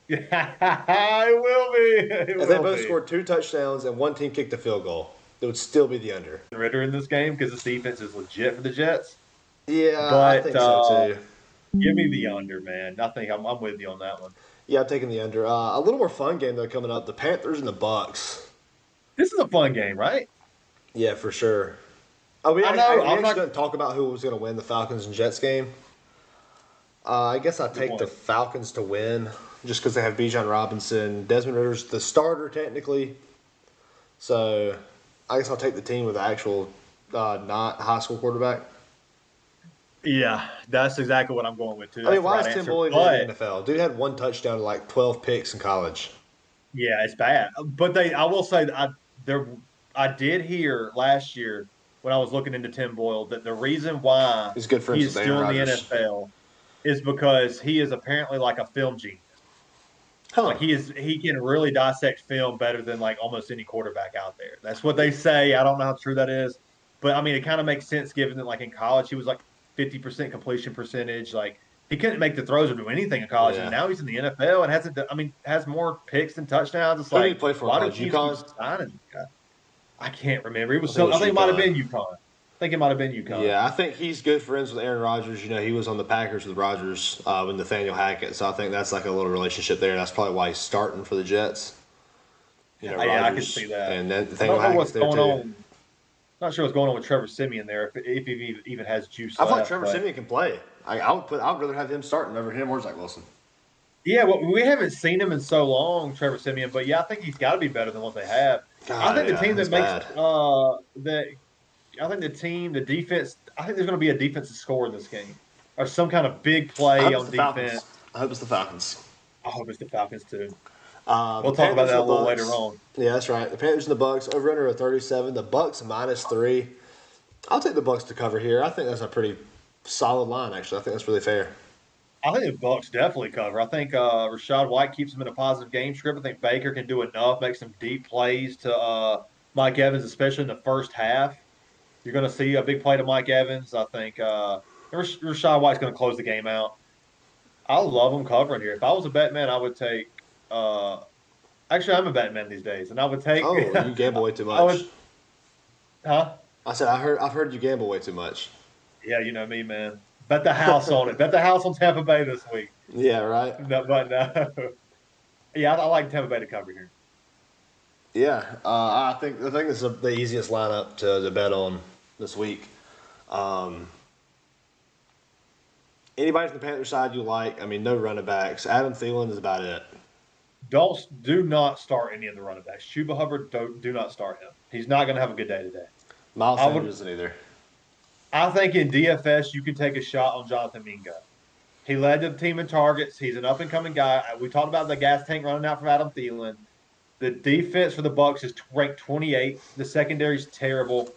It will be. If they both scored 2 touchdowns and one team kicked a field goal, it would still be the under. Ridder in this game because this defense is legit for the Jets. Yeah, but, I think so too. Give me the under, man. I think I'm with you on that one. Yeah, I'm taking the under. A little more fun game though coming up: the Panthers and the Bucks. This is a fun game, right? Yeah, for sure. Oh, we actually didn't talk about who was going to win the Falcons and Jets game. I guess I take the Falcons to win just because they have Bijan Robinson. Desmond Ridder's the starter technically. So I guess I'll take the team with the actual not high school quarterback. Yeah, that's exactly what I'm going with too. I mean, why is Tim Boyle in the NFL? Dude had 1 touchdown to like 12 picks in college. Yeah, it's bad. But I will say I did hear last year when I was looking into Tim Boyle that the reason why he's still in the NFL is because he is apparently like a film genius. Huh. Like he can really dissect film better than like almost any quarterback out there. That's what they say. I don't know how true that is, but I mean it kind of makes sense given that like in college he was like 50% completion percentage. Like he couldn't make the throws or do anything in college, and now he's in the NFL and has more picks than touchdowns. It's like why did you signing? I can't remember. I think it might have been UConn. Yeah, I think he's good friends with Aaron Rodgers. You know, he was on the Packers with Rodgers with Nathaniel Hackett, so I think that's like a little relationship there. That's probably why he's starting for the Jets. You know, I can see that. And Nathaniel Hackett's there too. Not sure what's going on with Trevor Siemian there, if he even has juice left. I thought Trevor Siemian can play. I'd rather have him starting over him or Zach Wilson. Yeah, well, we haven't seen him in so long, Trevor Siemian, but yeah, I think he's got to be better than what they have. I think the team that makes the defense. I think there's going to be a defensive score in this game, or some kind of big play on defense. I hope it's the Falcons. I hope it's the Falcons too. We'll talk about that a little later on. Yeah, that's right. The Panthers and the Bucks over under 37. The Bucks -3. I'll take the Bucks to cover here. I think that's a pretty solid line. Actually, I think that's really fair. I think the Bucks definitely cover. I think Rachaad White keeps them in a positive game script. I think Baker can do enough, make some deep plays to Mike Evans, especially in the first half. You're going to see a big play to Mike Evans. I think Rachaad White's going to close the game out. I love them covering here. If I was a bet man, I would take Actually, I'm a betting man these days, and I would take. Oh, you gamble way too much. I would, huh? I said I've heard you gamble way too much. Yeah, you know me, man. Bet the house on it. Bet the house on Tampa Bay this week. Yeah, right. No, but no. Yeah, I like Tampa Bay to cover here. Yeah, I think this is the easiest lineup to bet on this week. Anybody from the Panthers side you like? I mean, no running backs. Adam Thielen is about it. Do not start any of the running backs. Chuba Hubbard, do not start him. He's not going to have a good day today. Miles Sanders isn't either. I think in DFS you can take a shot on Jonathan Mingo. He led the team in targets. He's an up and coming guy. We talked about the gas tank running out from Adam Thielen. The defense for the Bucs is ranked 28th. The secondary is terrible.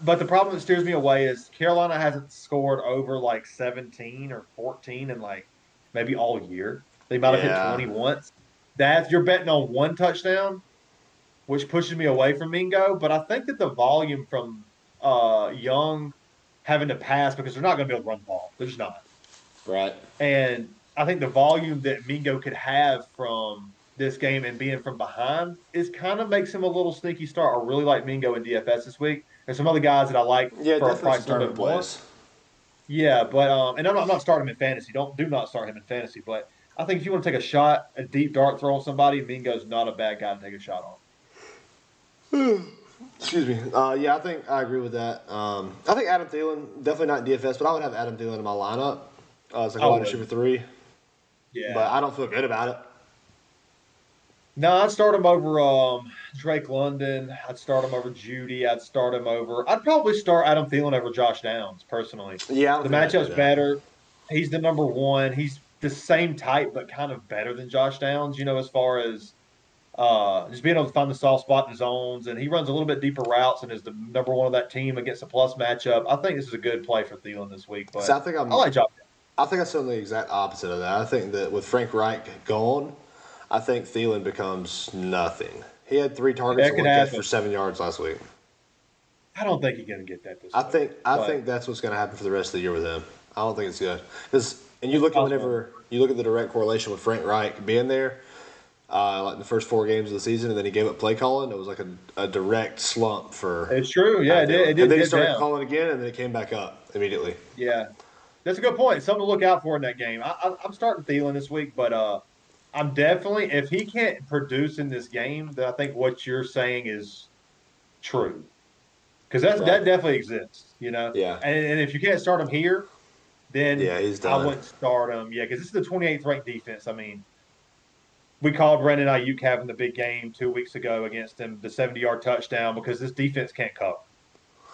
But the problem that steers me away is Carolina hasn't scored over like 17 or 14 in like maybe all year. They might have hit 20 once. You're betting on one touchdown, which pushes me away from Mingo. But I think that the volume from Young having to pass, because they're not going to be able to run the ball. They're just not. Right. And I think the volume that Mingo could have from this game and being from behind is kind of makes him a little sneaky start. I really like Mingo in DFS this week. There's some other guys that I like for a price a little bit more. Yeah, but and I'm not starting him in fantasy. Do not start him in fantasy. But I think if you want to take a shot, a deep dart throw on somebody, Mingo's not a bad guy to take a shot on. Excuse me. Yeah, I think I agree with that. I think Adam Thielen, definitely not in DFS, but I would have Adam Thielen in my lineup. It's like a wide receiver 3. Yeah. But I don't feel good about it. No, I'd start him over Drake London. I'd start him over Judy. I'd probably start Adam Thielen over Josh Downs, personally. Yeah. The matchup's better. He's the number one. He's the same type, but kind of better than Josh Downs, as far as just being able to find the soft spot in the zones. And he runs a little bit deeper routes and is the number one of that team against a plus matchup. I think this is a good play for Thielen this week. But I like Josh Downs. I think I'm the exact opposite of that. I think that with Frank Reich gone, I think Thielen becomes nothing. He had 3 targets and 1 catch for 7 yards last week. I don't think he's going to get that this week. I think that's what's going to happen for the rest of the year with him. I don't think it's good. And you look at the direct correlation with Frank Reich being there, like in the first 4 games of the season, and then he gave up play calling. It was like a direct slump for. It's true. Yeah, it did. And then he started calling again, and then it came back up immediately. Yeah, that's a good point. Something to look out for in that game. I'm starting Thielen this week, but I'm definitely, if he can't produce in this game, then I think what you're saying is true. Because that definitely exists, Yeah. And if you can't start him here, then he's done. I wouldn't start him. Yeah, because this is the 28th ranked defense. I mean, we called Brandon Ayuk having the big game 2 weeks ago against him, the 70-yard touchdown, because this defense can't cover.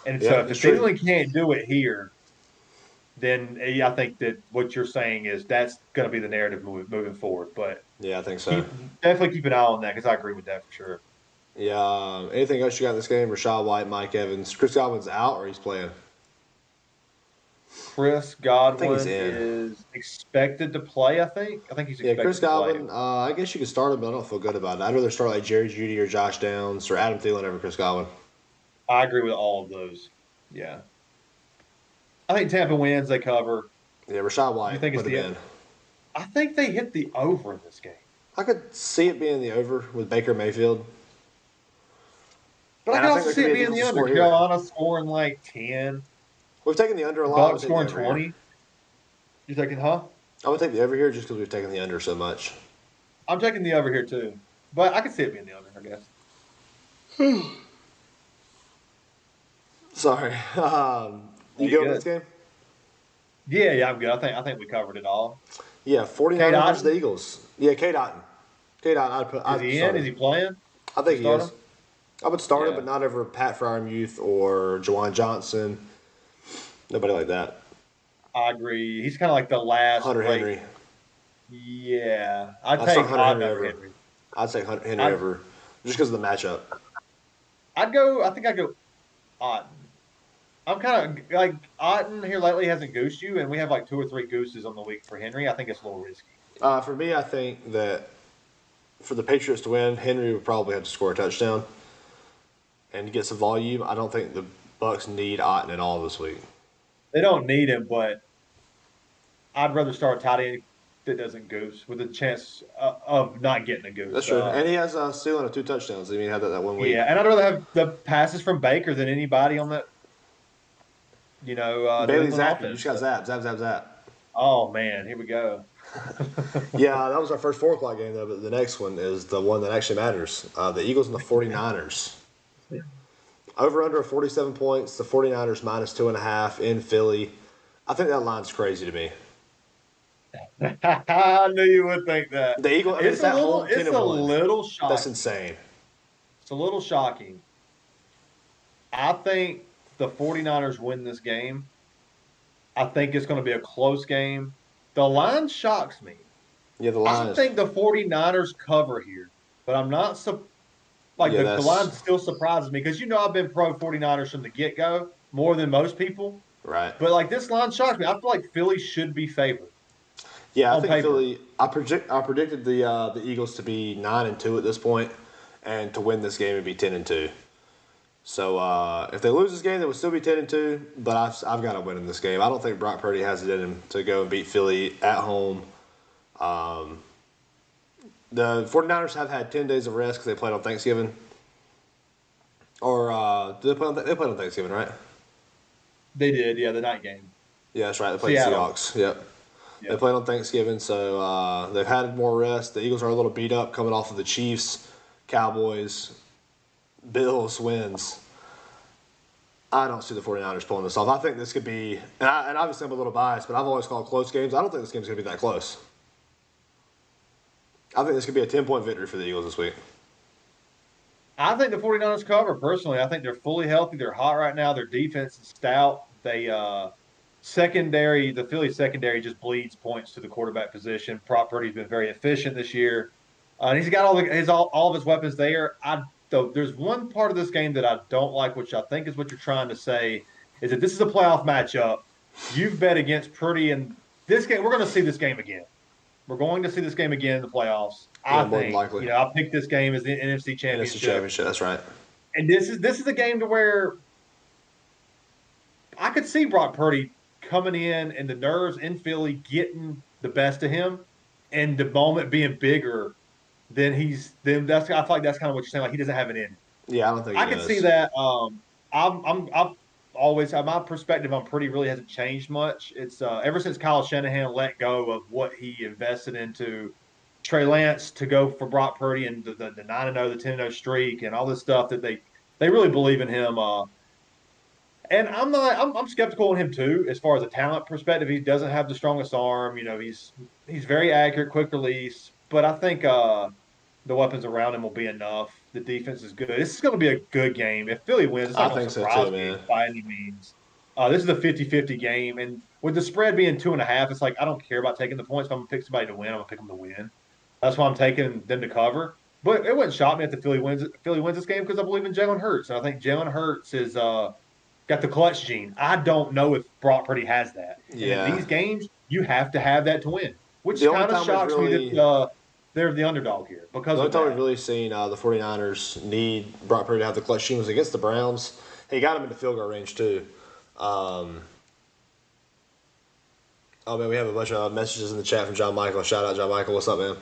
And so if the Thielen can't do it here, then I think that what you're saying is that's going to be the narrative moving forward. But yeah, I think so. Definitely keep an eye on that, because I agree with that for sure. Yeah. Anything else you got in this game? Rashad White, Mike Evans. Chris Godwin's out or he's playing? Chris Godwin is expected to play, I think. I think he's expected Chris Godwin, to play. I guess you could start him, but I don't feel good about it. I'd rather start like Jerry Jeudy or Josh Downs or Adam Thielen over Chris Godwin. I agree with all of those. Yeah. I think Tampa wins. They cover. Yeah, Rashad White. You think it's the end? I think they hit the over in this game. I could see it being the over with Baker Mayfield. But I can also see it being the under. Carolina scoring like 10. We've taken the under a lot. Bucs scoring 20. You're taking, huh? I would take the over here just because we've taken the under so much. I'm taking the over here too. But I can see it being the under, I guess. Sorry. You go with this game? Yeah, I'm good. I think we covered it all. Yeah, 49ers versus the Eagles. Yeah, K. Dotton. Is he in? Is he playing? I think he is. I would start him, but not over Pat Freiermuth or Jawan Johnson. Nobody like that. I agree. He's kind of like the last. Hunter Henry. Yeah. I'd take Hunter Henry over. I'd take Hunter Henry over just because of the matchup. I think I'd go Otten. I'm kind of like Otten here lately hasn't goosed you, and we have like 2 or 3 gooses on the week for Henry. I think it's a little risky. For me, I think that for the Patriots to win, Henry would probably have to score a touchdown and get some volume. I don't think the Bucs need Otten at all this week. They don't need him, but I'd rather start that doesn't goose with a chance of not getting a goose. That's true. And he has a ceiling of 2 touchdowns. I mean, he had that 1 week. Yeah, and I'd rather have the passes from Baker than anybody on that, New Bailey England Zappi. You offense. just got zap. Oh, man, here we go. Yeah, that was our first 4 o'clock game, though, but the next one is the one that actually matters. The Eagles and the 49ers. Over under 47 points, the 49ers minus 2.5 in Philly. I think that line's crazy to me. I knew you would think that. The Eagles, it's a little shocking. That's insane. It's a little shocking. I think the 49ers win this game. I think it's going to be a close game. The line shocks me. Yeah, the line. I think the 49ers cover here, but I'm not the line still surprises me because I've been pro 49ers from the get-go more than most people. Right. But this line shocks me. I feel like Philly should be favored. Yeah, I think paper. Philly. I predicted the Eagles to be 9-2 at this point, and to win this game and be 10-2. So if they lose this game, they would still be 10-2. But I've got to win in this game. I don't think Brock Purdy has it in him to go and beat Philly at home. The 49ers have had 10 days of rest because they played on Thanksgiving. Or did they play on? They played on Thanksgiving, right? They did, yeah, the night game. Yeah, that's right. They played the Seahawks. Yep. They played on Thanksgiving, so they've had more rest. The Eagles are a little beat up coming off of the Chiefs, Cowboys, Bills wins. I don't see the 49ers pulling this off. I think this could be, and obviously I'm a little biased, but I've always called close games. I don't think this game's going to be that close. I think this could be a 10-point victory for the Eagles this week. I think the 49ers cover, personally. I think they're fully healthy. They're hot right now. Their defense is stout. The Philly secondary just bleeds points to the quarterback position. Brock Purdy's been very efficient this year. And he's got all of his weapons there. There's one part of this game that I don't like, which I think is what you're trying to say, is that this is a playoff matchup. You've bet against Purdy in this game. We're going to see this game again. We're going to see this game again in the playoffs. I think. Likely. I picked this game as the NFC Championship. NFC Championship, that's right. And this is a game to where I could see Brock Purdy coming in and the nerves in Philly getting the best of him, and the moment being bigger than I feel like that's kind of what you're saying. Like he doesn't have it in. Yeah, I don't think I can see that. I've always my perspective on Purdy really hasn't changed much. It's ever since Kyle Shanahan let go of what he invested into Trey Lance to go for Brock Purdy and the 9-0, the 10-0 streak and all this stuff that they really believe in him. And I'm skeptical on him too, as far as a talent perspective. He doesn't have the strongest arm. He's very accurate, quick release. But I think the weapons around him will be enough. The defense is good. This is going to be a good game. If Philly wins, it's not going to surprise me by any means. This is a 50-50 game. And with the spread being 2.5, it's like I don't care about taking the points. If I'm going to pick somebody to win, I'm going to pick them to win. That's why I'm taking them to cover. But it wouldn't shock me if Philly wins this game because I believe in Jalen Hurts. And I think Jalen Hurts is got the clutch gene. I don't know if Brock Purdy has that. Yeah. And in these games, you have to have that to win, which kind of shocks me that they're the underdog here. Because the only time we've really seen the 49ers need Brock Purdy to have the clutch gene was against the Browns. He got him into field goal range too. Oh, man, we have a bunch of messages in the chat from John Michael. Shout out, John Michael. What's up, man?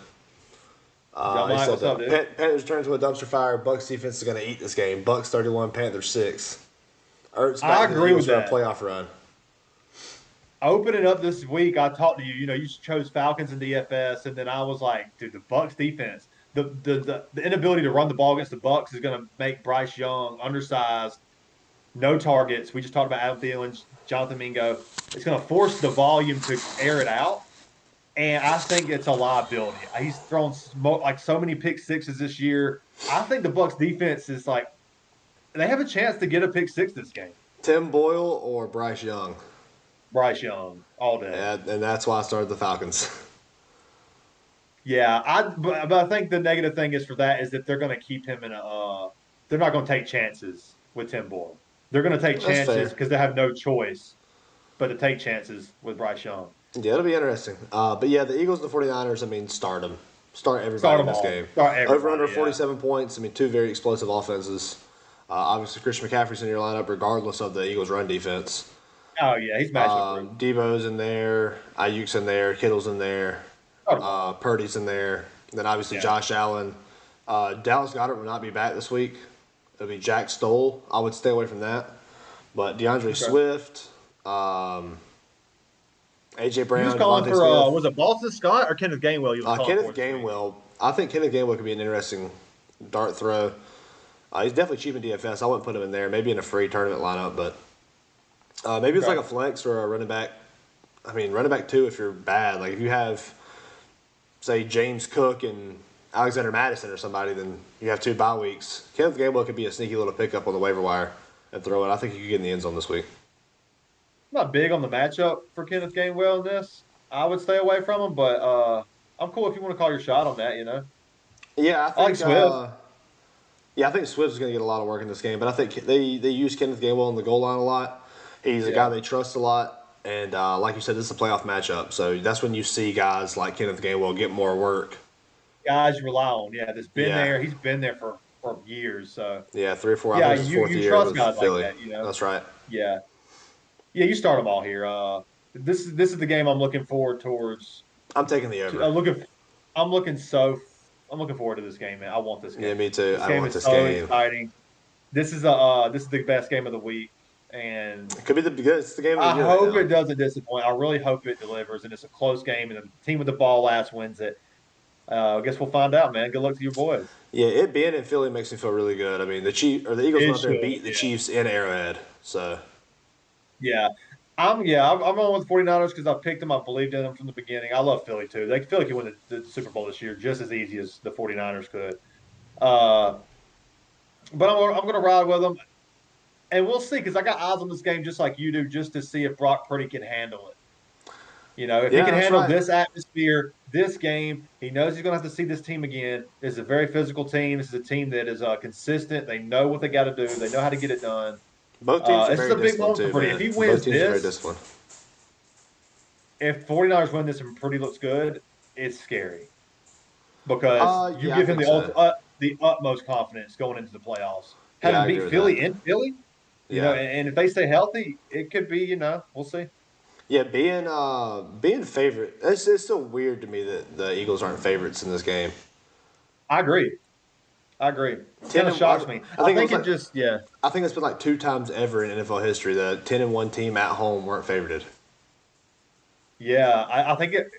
John Michael, what's up, dude? Panthers turn into a dumpster fire. Bucs defense is going to eat this game. Bucs 31, Panthers 6. I agree with that. For a playoff run. Opening up this week, I talked to you. You chose Falcons and DFS, and then I was like, dude, the Bucs defense, the inability to run the ball against the Bucs is going to make Bryce Young undersized, no targets. We just talked about Adam Thielen, Jonathan Mingo. It's going to force the volume to air it out, and I think it's a liability. He's thrown so many pick sixes this year. I think the Bucs defense is they have a chance to get a pick six this game. Tim Boyle or Bryce Young? Bryce Young, all day. Yeah, and that's why I started the Falcons. Yeah, but I think the negative thing is for that is that they're going to keep him in they're not going to take chances with Tim Boyle. They're going to take chances because they have no choice but to take chances with Bryce Young. Yeah, it'll be interesting. But yeah, the Eagles and the 49ers, start them. Start everybody in this game. Over under 47 points. Two very explosive offenses. Obviously, Christian McCaffrey's in your lineup regardless of the Eagles' run defense. Oh, yeah, he's matchup. Debo's in there. Ayuk's in there. Kittle's in there. Purdy's in there. Then obviously Josh Allen. Dallas Goedert will not be back this week. It'll be Jack Stoll. I would stay away from that. But DeAndre Swift, A.J. Brown. He was calling for, was it Boston Scott or Kenneth Gainwell? Kenneth Gainwell. I think Kenneth Gainwell could be an interesting dart throw. He's definitely cheap in DFS. I wouldn't put him in there. Maybe in a free tournament lineup, but maybe it's like a flex or a running back. I mean, running back 2 if you're bad. Like if you have, say, James Cook and Alexander Madison or somebody, then you have 2 bye weeks. Kenneth Gainwell could be a sneaky little pickup on the waiver wire and throw it. I think you could get in the end zone this week. I'm not big on the matchup for Kenneth Gainwell in this. I would stay away from him, but I'm cool if you want to call your shot on that, Yeah, I like Swift. I think Swift's going to get a lot of work in this game, but I think they use Kenneth Gainwell on the goal line a lot. He's a guy they trust a lot, and like you said, this is a playoff matchup, so that's when you see guys like Kenneth Gainwell get more work. Guys you rely on, that's been there. He's been there for years, so 3 or 4. Yeah, you trust guys Philly. like that, That's right. Yeah, you start them all here. This is the game I'm looking forward towards. I'm taking the over. I'm looking forward to this game, man. I want this game. Yeah, me too. I want this game. Exciting. This is the best game of the week, and it could be it's the game of the year. I hope it doesn't disappoint. I really hope it delivers, and it's a close game, and the team with the ball last wins it. I guess we'll find out, man. Good luck to your boys. Yeah, it being in Philly makes me feel really good. I mean, the Eagles went out there and beat the Chiefs in Arrowhead, so. Yeah. I'm going with the 49ers because I picked them. I believed in them from the beginning. I love Philly, too. Philly could win the Super Bowl this year just as easy as the 49ers could. But I'm going to ride with them. And we'll see because I got eyes on this game just like you do just to see if Brock Purdy can handle it. If he can handle this atmosphere, this game, he knows he's going to have to see this team again. This is a very physical team. This is a team that is consistent. They know what they got to do. They know how to get it done. Both teams are very disciplined too, man. If he wins this, if 49ers win this and Purdy looks good, it's scary because you give him the utmost confidence going into the playoffs. Having beat Philly in Philly, and if they stay healthy, it could be, we'll see. Yeah, being favorite, it's still weird to me that the Eagles aren't favorites in this game. I agree. It kind of shocks me. I think I think it's been like 2 times ever in NFL history that a 10-1 team at home weren't favorited. Yeah, I think it.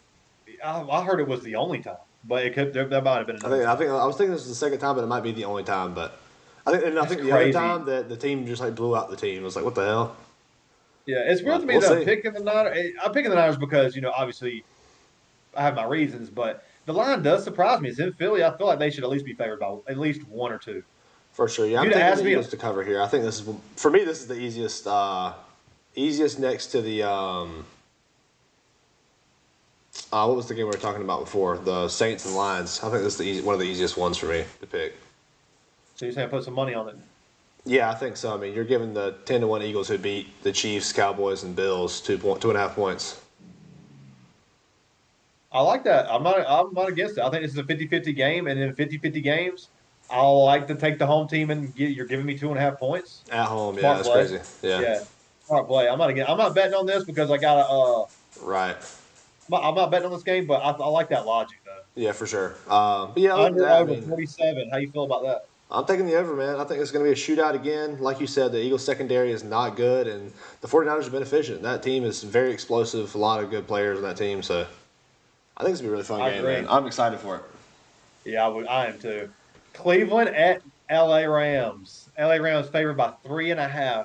I heard it was the only time, but it could. That might have been. I was thinking this was the second time, but it might be the only time. But I think the other time that the team just like blew out the team. It was like, what the hell? Yeah, it's weird to me that I'm picking the Niners. I'm picking the Niners because obviously I have my reasons, but. The line does surprise me. It's in Philly. I feel like they should at least be favored by at least 1 or 2. For sure. Yeah, I'm taking the Eagles to cover here. I think this is, for me, this is the easiest next to the, what was the game we were talking about before? The Saints and Lions. I think this is one of the easiest ones for me to pick. So you're saying put some money on it? Yeah, I think so. I mean, you're giving the 10-1 Eagles who beat the Chiefs, Cowboys, and Bills 2.5 points. I like that. I'm not against it. I think this is a 50-50 game, and in 50-50 games, I like to take the home team and you're giving me 2.5 points. At home, smart that's play. Crazy. Yeah. Smart play. I'm not betting on this because I got right. I'm not betting on this game, but I like that logic though. Yeah, for sure. But yeah, over 47. How you feel about that? I'm taking the over, man. I think it's going to be a shootout again. Like you said, the Eagles secondary is not good, and the 49ers have been efficient. That team is very explosive. A lot of good players on that team, so. I think it's going to be a really fun game, man. I'm excited for it. Yeah, I am too. Cleveland at LA Rams. LA Rams favored by 3.5.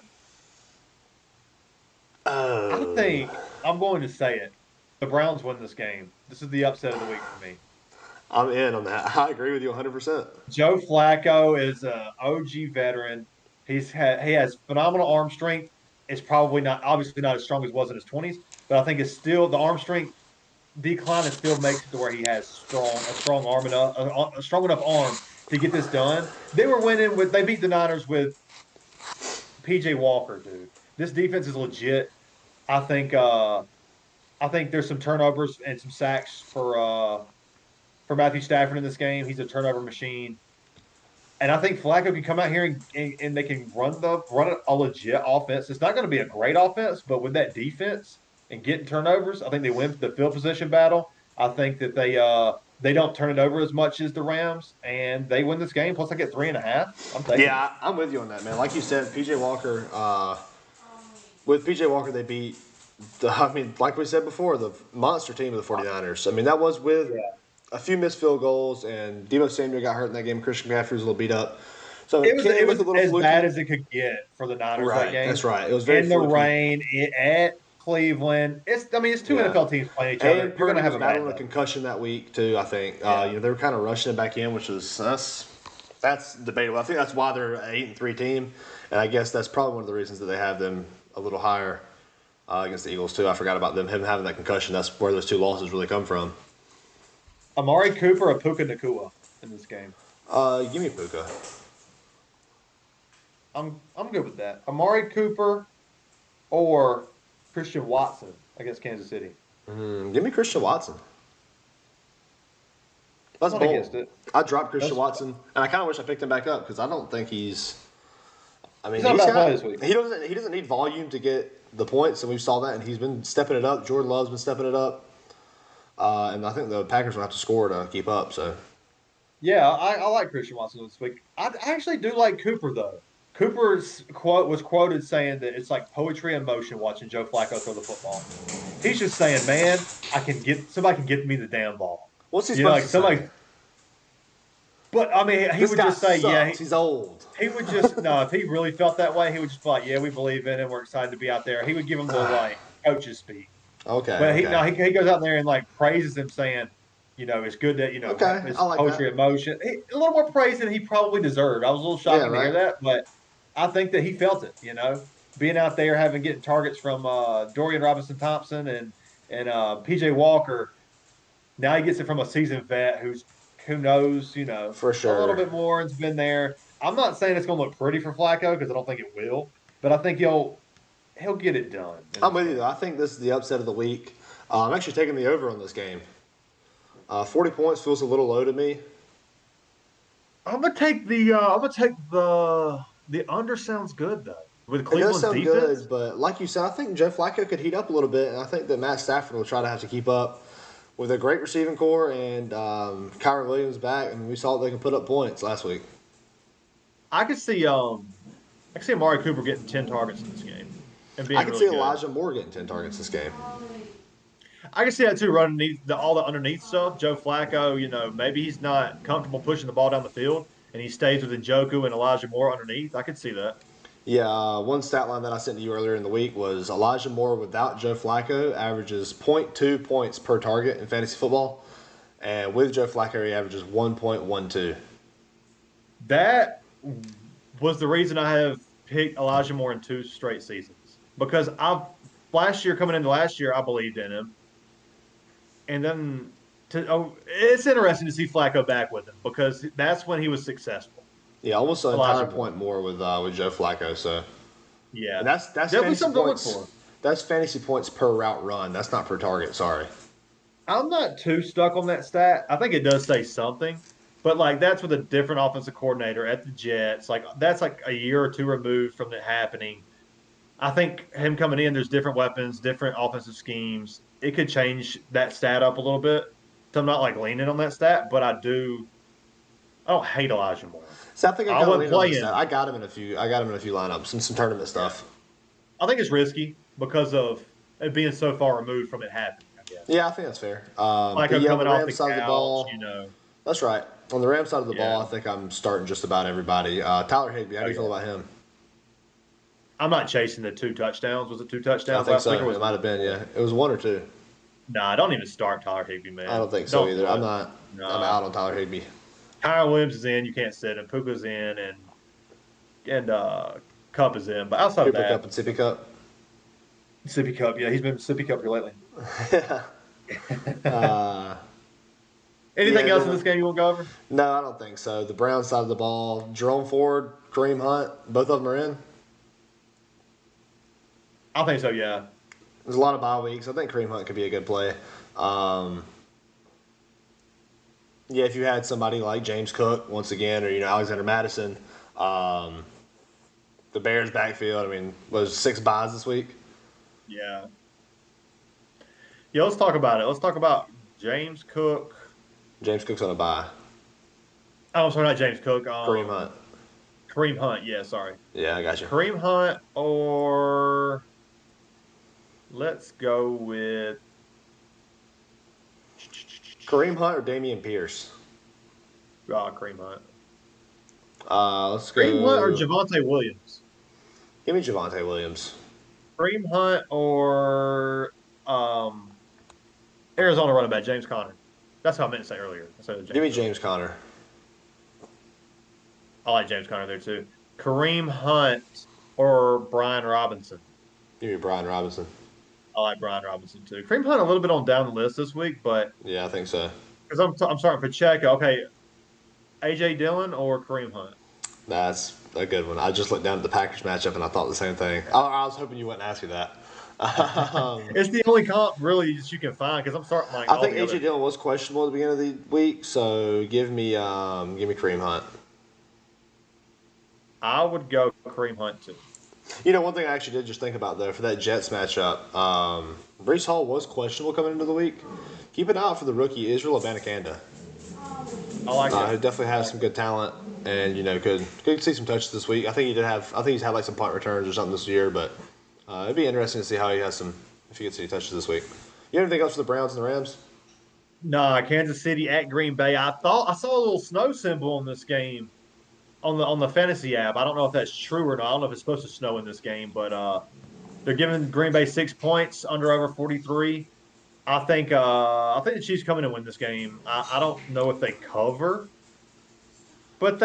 I think I'm going to say it. The Browns win this game. This is the upset of the week for me. I'm in on that. I agree with you 100%. Joe Flacco is an OG veteran. He has phenomenal arm strength. It's probably obviously not as strong as it was in his 20s, but I think it's still the arm strength decline and still makes it to where he has a strong enough arm to get this done. They were winning they beat the Niners with PJ Walker, dude. This defense is legit. I think there's some turnovers and some sacks for Matthew Stafford in this game. He's a turnover machine. And I think Flacco can come out here and they can run a legit offense. It's not going to be a great offense, but with that defense and getting turnovers, I think they win the field position battle. I think that they don't turn it over as much as the Rams, and they win this game. Plus, I get 3.5. I'm taking it. Yeah, I'm with you on that, man. Like you said, PJ Walker. With PJ Walker, they beat like we said before, the monster team of the 49ers. I mean, that was with a few missed field goals, and Deebo Samuel got hurt in that game. Christian McCaffrey was a little beat up. So it was a little as fluky. bad as it could get for the Niners that game. That's right. It was very in the fluky. rain at Cleveland. It's two NFL teams playing each other. And You're going to have a battle of a concussion that week too. I think they were kind of rushing it back in, which was that's debatable. I think that's why they're an 8-3 team, and I guess that's probably one of the reasons that they have them a little higher against the Eagles too. I forgot about him having that concussion. That's where those two losses really come from. Amari Cooper or Puka Nacua in this game? Give me Puka. I'm good with that. Amari Cooper or Christian Watson against Kansas City. Give me Christian Watson. That's bold. Against it. I dropped Christian Watson, and I kind of wish I picked him back up because I don't think he's. I mean, he's not this week. He doesn't need volume to get the points, and we saw that, and he's been stepping it up. Jordan Love's been stepping it up, and I think the Packers will have to score to keep up. So. Yeah, I like Christian Watson this week. I actually do like Cooper though. Cooper's quote was quoted saying that it's like poetry in motion watching Joe Flacco throw the football. He's just saying, "Man, somebody can get me the damn ball." What's he supposed to say? But I mean, he would just say, sucks. "Yeah, he's old." He would just no. If he really felt that way, he would just be like, "Yeah, we believe in him. We're excited to be out there." He would give him the coaches speak. Okay. But he goes out there and praises him, saying, it's good that it's poetry in motion. A little more praise than he probably deserved. I was a little shocked to hear that, but I think that he felt it. Being out there, getting targets from Dorian Robinson-Thompson and PJ Walker. Now he gets it from a seasoned vet who knows, for sure, a little bit more and's been there. I'm not saying it's going to look pretty for Flacco because I don't think it will, but I think he'll get it done. I'm with you though. I think this is the upset of the week. I'm actually taking the over on this game. 40 points feels a little low to me. I'm gonna take the under. Sounds good though. With Cleveland's defense, good, but like you said, I think Joe Flacco could heat up a little bit, and I think that Matt Stafford will try to have to keep up with a great receiving core and Kyron Williams back, and we saw they can put up points last week. I could see Amari Cooper getting 10 targets in this game. And being I could see Elijah Moore getting 10 targets this game. I can see that too, running all the underneath stuff. Joe Flacco, maybe he's not comfortable pushing the ball down the field, and he stays with Njoku and Elijah Moore underneath. I could see that. Yeah, one stat line that I sent to you earlier in the week was Elijah Moore without Joe Flacco averages 0.2 points per target in fantasy football, and with Joe Flacco he averages 1.12. That was the reason I have picked Elijah Moore in 2 straight seasons, because coming into last year, I believed in him. And then it's interesting to see Flacco back with him because that's when he was successful. Yeah, almost an entire point more with Joe Flacco. So yeah, and that's definitely something to look for. That's fantasy points per route run. That's not per target. Sorry. I'm not too stuck on that stat. I think it does say something, but that's with a different offensive coordinator at the Jets. That's a year or 2 removed from it happening. I think him coming in, there's different weapons, different offensive schemes. It could change that stat up a little bit. So I'm not leaning on that stat, but I don't hate Elijah Moore. So I think I got him in a few lineups and some tournament stuff. I think it's risky because of it being so far removed from it happening, I guess. Yeah, I think that's fair. Coming off the side of the ball, That's right. On the Rams side of the ball, I think I'm starting just about everybody. Tyler Higbee, how do you feel about him? I'm not chasing the 2 touchdowns. Was it 2 touchdowns? I think so. It might have been, yeah. It was 1 or 2. Nah, don't even start Tyler Higbee, man. I don't think so either. I'm out on Tyler Higbee. Kyron Williams is in. You can't sit him. Puka's in, and Cup is in. But outside of that, Cup and Sippy Cup. Sippy Cup, yeah, he's been Sippy Cup here lately. Anything else in this game you want to go over? No, I don't think so. The Browns side of the ball, Jerome Ford, Kareem Hunt, both of them are in. I think so, yeah. There's a lot of bye weeks. I think Kareem Hunt could be a good play. Yeah, if you had somebody like James Cook once again, or Alexander Madison, the Bears backfield. Was 6 buys this week? Yeah. Yeah, let's talk about it. Let's talk about James Cook. James Cook's on a bye. Oh, I'm sorry, not James Cook. Kareem Hunt. Kareem Hunt, yeah, sorry. Yeah, I got you. Kareem Hunt or let's go with Kareem Hunt or Dameon Pierce? Kareem Hunt. Let's go. Kareem Hunt or Javonte Williams? Give me Javonte Williams. Kareem Hunt or Arizona running back James Conner. That's what I meant to say earlier. Give me James Conner. I like James Conner there too. Kareem Hunt or Brian Robinson? Give me Brian Robinson. I like Brian Robinson too. Kareem Hunt a little bit on down the list this week, but yeah, I think so. Because I'm starting Pacheco. Okay, AJ Dillon or Kareem Hunt? That's a good one. I just looked down at the Packers matchup and I thought the same thing. I was hoping you wouldn't ask me that. It's the only comp really that you can find because I'm starting like. I think AJ Dillon was questionable at the beginning of the week, so give me Kareem Hunt. I would go Kareem Hunt too. You know, one thing I actually did just think about though for that Jets matchup, Breece Hall was questionable coming into the week. Keep an eye out for the rookie Israel Abanikanda. I like that. He definitely has some good talent, and you know could see some touches this week. I think he's had like some punt returns or something this year, but it'd be interesting to see how he has some if he gets any touches this week. You have anything else for the Browns and the Rams? Nah, Kansas City at Green Bay. I thought I saw a little snow symbol in this game on the fantasy app. I don't know if that's true or not. I don't know if it's supposed to snow in this game, but they're giving Green Bay 6 points under over 43. I think the Chiefs come in and win this game. I don't know if they cover, but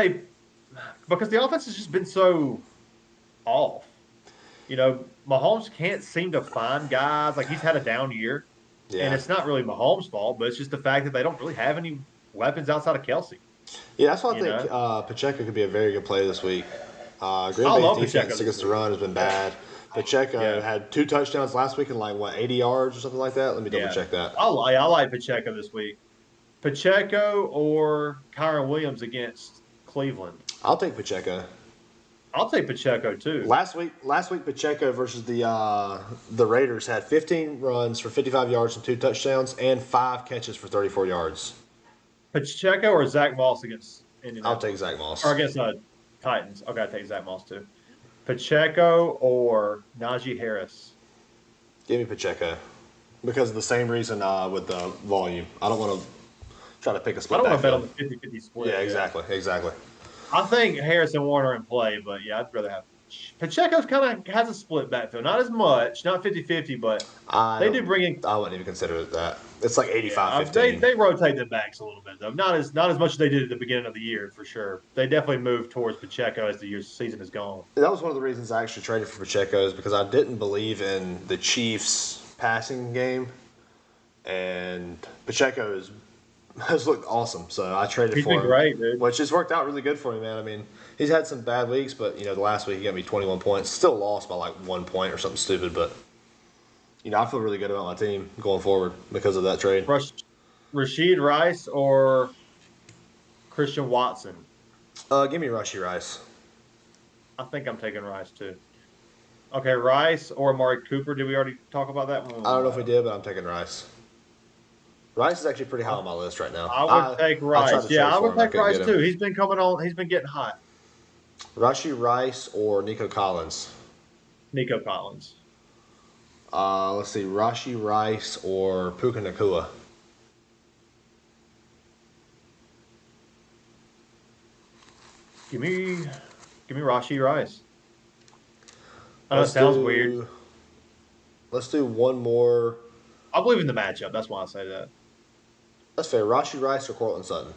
because the offense has just been so off. You know, Mahomes can't seem to find guys. Like he's had a down year, and it's not really Mahomes' fault, but it's just the fact that they don't really have any weapons outside of Kelsey. Yeah, that's why I think Pacheco could be a very good play this week. Green Bay's defense against the run has been bad. Pacheco had 2 touchdowns last week and 80 yards or something like that. Let me double check that. I like Pacheco this week. Pacheco or Kyron Williams against Cleveland. I'll take Pacheco. I'll take Pacheco too. Last week Pacheco versus the Raiders had 15 runs for 55 yards and 2 touchdowns and 5 catches for 34 yards. Pacheco or Zach Moss against Indianapolis? I'll take Zach Moss. Or against Titans. Okay, I'll take Zach Moss too. Pacheco or Najee Harris? Give me Pacheco. Because of the same reason with the volume. I don't want to try to pick a split. I don't want to bet on the 50-50 split. Yeah, exactly. I think Harris and Warner in play, but yeah, I'd rather have Pacheco's kind of has a split backfield. Not as much, not 50-50, but they do bring in. I wouldn't even consider it that. It's like 85-15. They rotate the backs a little bit, though. Not as much as they did at the beginning of the year, for sure. They definitely moved towards Pacheco as the season has gone. That was one of the reasons I actually traded for Pacheco is because I didn't believe in the Chiefs' passing game, and Pacheco has looked awesome. So I traded for him. He's been great, dude. Which has worked out really good for me, man. I mean, he's had some bad weeks, but the last week he got me 21 points. Still lost by 1 point or something stupid, but I feel really good about my team going forward because of that trade. Rashid Rice or Christian Watson? Give me Rashid Rice. I think I'm taking Rice too. Okay, Rice or Amari Cooper. Did we already talk about that one? I don't know if we did, but I'm taking Rice. Rice is actually pretty high on my list right now. I would take Rice. I would take Rice too. He's been coming on. He's been getting hot. Rashid Rice or Nico Collins? Nico Collins. Let's see, Rashid Rice or Puka Nacua? Give me Rashid Rice. I know it sounds weird. Let's do one more. I believe in the matchup. That's why I say that. That's fair. Rashid Rice or Cortland Sutton?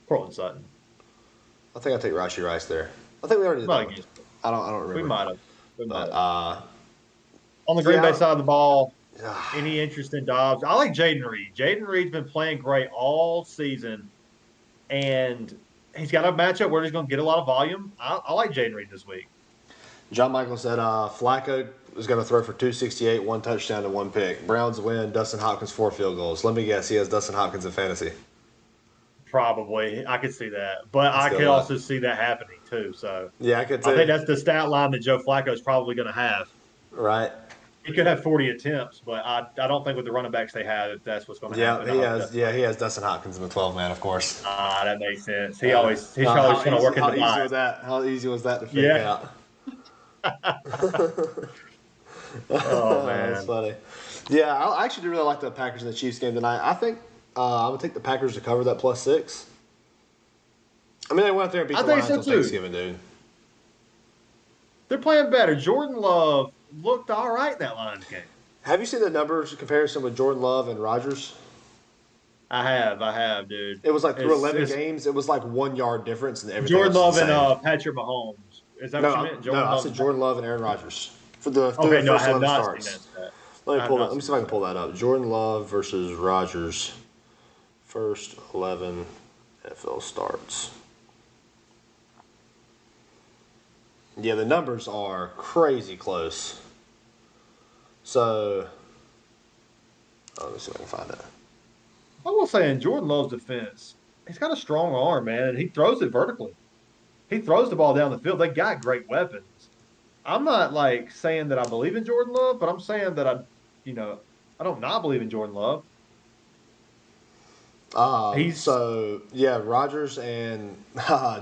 Cortland Sutton. I think I'll take Rashid Rice there. I think we already did that. I don't remember. We might have. On the Green Bay side of the ball, any interest in Dobbs? I like Jaden Reed. Jaden Reed's been playing great all season, and he's got a matchup where he's going to get a lot of volume. I like Jaden Reed this week. John Michael said Flacco is going to throw for 268, 1 touchdown and 1 pick. Browns win. Dustin Hopkins 4 field goals. Let me guess, he has Dustin Hopkins in fantasy. Probably, I could see that, but I could also see that happening too. So yeah, I could. I think that's the stat line that Joe Flacco is probably going to have. Right. He could have 40 attempts, but I don't think with the running backs they have, if that's what's going to happen. Yeah, he has Dustin Hopkins in the 12-man, of course. That makes sense. He's always going to work in the box. How easy was that to figure out? Oh man, that's funny. Yeah, I actually do really like the Packers in the Chiefs game tonight. I think I'm gonna take the Packers to cover that +6. I mean, they went out there and beat the Lions on Thanksgiving, dude. They're playing better. Jordan Love looked all right that Lions game. Have you seen the numbers comparison with Jordan Love and Rodgers? I have, dude. It was like through 11 games, it was like 1 yard difference in everything. Jordan Love and Patrick Mahomes. Is that what you meant? I said Jordan Love and Aaron Rodgers for the first 11 starts. Let me see if I can pull that up. Jordan Love versus Rodgers, first 11 NFL starts. Yeah, the numbers are crazy close. So, let me see if I can find that. I will say in Jordan Love's defense, he's got a strong arm, man, and he throws it vertically. He throws the ball down the field. They got great weapons. I'm not like saying that I believe in Jordan Love, but I'm saying that I don't not believe in Jordan Love. Rodgers and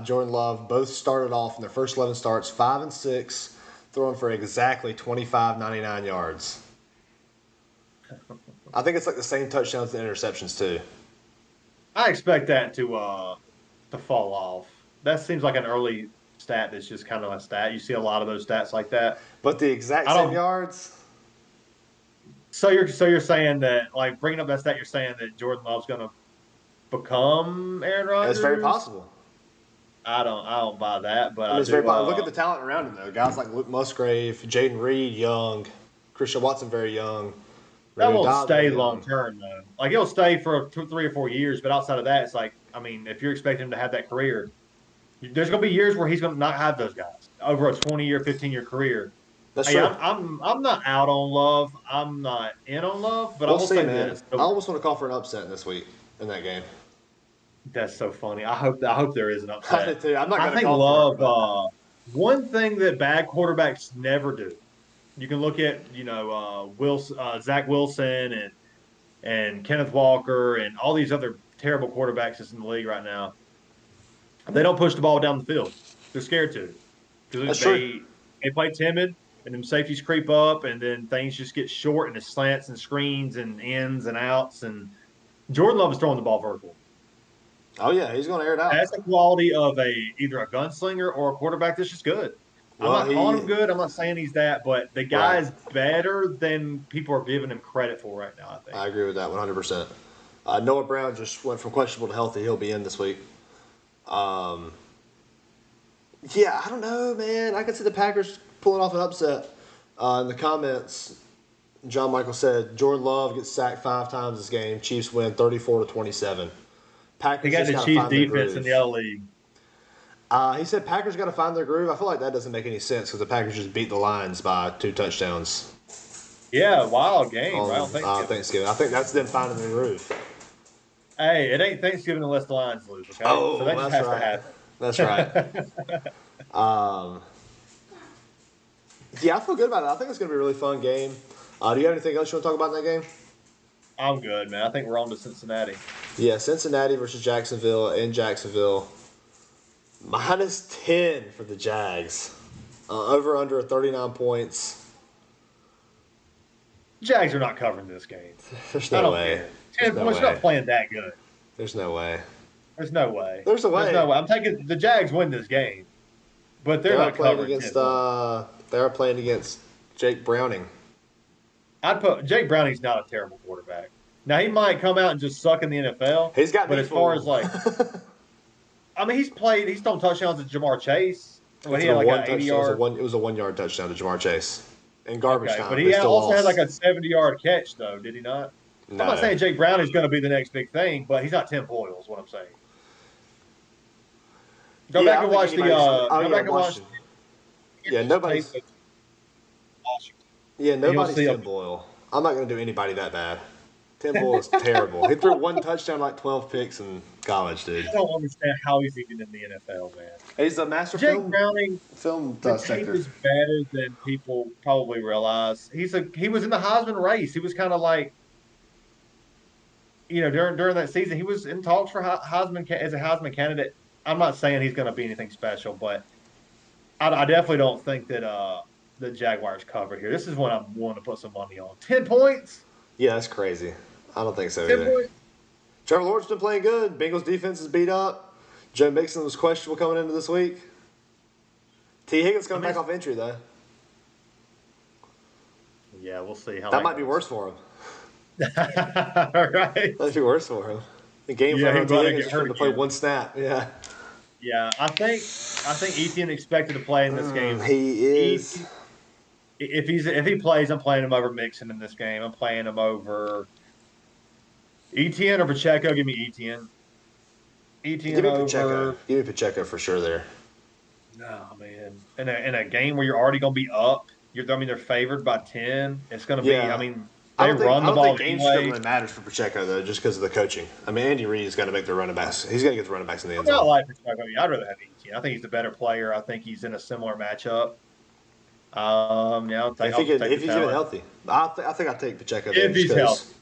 Jordan Love both started off in their first 11 starts 5 and 6, throwing for exactly 25.99 yards. I think it's like the same touchdowns and interceptions too. I expect that to fall off. That seems like an early stat that's just kind of a stat. You see a lot of those stats like that. But the exact same yards. So you're saying that, like, bringing up that stat, you're saying that Jordan Love's going to become Aaron Rodgers? It's very possible. I don't buy that, but it's very possible. Look at the talent around him, though. Guys like Luke Musgrave, Jaden Reed, young, Christian Watson, very young. That won't stay long term, though. Like, it'll stay for 3 or 4 years, but outside of that, it's like, I mean, if you're expecting him to have that career, there's going to be years where he's going to not have those guys over a 20-year, 15-year career. That's true. I'm not out on Love. I'm not in on Love, but I will say this. I almost want to call for an upset this week in that game. That's so funny. I hope there is an upset. I do too. I'm not going to call Love. For it, one thing that bad quarterbacks never do. You can look at Zach Wilson and Kenneth Walker and all these other terrible quarterbacks that's in the league right now. They don't push the ball down the field. They're scared to. Because they play timid, and then safeties creep up, and then things just get short, and it slants and screens and ins and outs. And Jordan Love is throwing the ball vertical. Oh, yeah, he's going to air it out. That's the quality of either a gunslinger or a quarterback that's just good. I'm not calling him good. I'm not saying he's that, but the guy is better than people are giving him credit for right now, I think. I agree with that 100%. Noah Brown just went from questionable to healthy. He'll be in this week. I don't know, man. I could see the Packers pulling off an upset. In the comments, John Michael said Jordan Love gets sacked 5 times this game. Chiefs win 34-27. Packers they got the Chiefs defense in the other league. He said Packers got to find their groove. I feel like that doesn't make any sense because the Packers just beat the Lions by 2 touchdowns. Yeah, wild game. On Thanksgiving. I think that's them finding their groove. Hey, it ain't Thanksgiving unless the Lions lose, okay? Oh, so that just has to happen. That's right. I feel good about it. I think it's going to be a really fun game. Do you have anything else you want to talk about in that game? I'm good, man. I think we're on to Cincinnati. Yeah, Cincinnati versus Jacksonville in Jacksonville. -10 for the Jags. Over under 39 points. Jags are not covering this game. There's no way. 10 points, not playing that good. There's no way. There's no way. There's a way. There's no way. I'm taking the Jags win this game, but they're not playing covering against. They are playing against Jake Browning. Jake Browning's not a terrible quarterback. Now he might come out and just suck in the NFL. He's got. But as far as like, I mean, he's thrown touchdowns to Jamar Chase. When he had like an 80-yard. It was a 1-yard touchdown to Jamar Chase in garbage time. But he also had like a 70-yard catch, though, did he not? No. I'm not saying Jake Brown is going to be the next big thing, but he's not Tim Boyle, is what I'm saying. Go back and watch the. Yeah, nobody's. Nobody's Tim Boyle. I'm not going to do anybody that bad. Temple is terrible. He threw one touchdown, like 12 picks in college, dude. I don't understand how he's even in the NFL, man. He's a master Jake Browning, film the dissector. tape is better than people probably realize. He was in the Heisman race. He was kind of like, during that season, he was in talks for Heisman as a Heisman candidate. I'm not saying he's going to be anything special, but I definitely don't think that the Jaguars cover here. This is one I'm willing to put some money on. 10 points? Yeah, that's crazy. I don't think so 10 either. points? Trevor Lawrence been playing good. Bengals defense is beat up. Joe Mixon was questionable coming into this week. T. Higgins coming back off injury, though. Yeah, we'll see how that might be worse for him. Right. That'd be worse for him. The game for him, T. Higgins to play one snap. Yeah. Yeah, I think Etienne expected to play in this game. He is. If he plays, I'm playing him over Mixon in this game. I'm playing him over Etienne or Pacheco. Give me Etienne. Give me Pacheco. Give me Pacheco for sure there. No, man. In a game where you're already going to be up, they're favored by 10. It's going to be. I mean, they run the ball. I don't think game script really matters for Pacheco though, just because of the coaching. I mean, Andy Reid's got to make the running backs. He's got to get the running backs in the end zone. I like Pacheco. I'd rather have Etienne. I think he's the better player. I think he's in a similar matchup. Yeah, if he's even healthy, I think I'll take Pacheco. If he's healthy.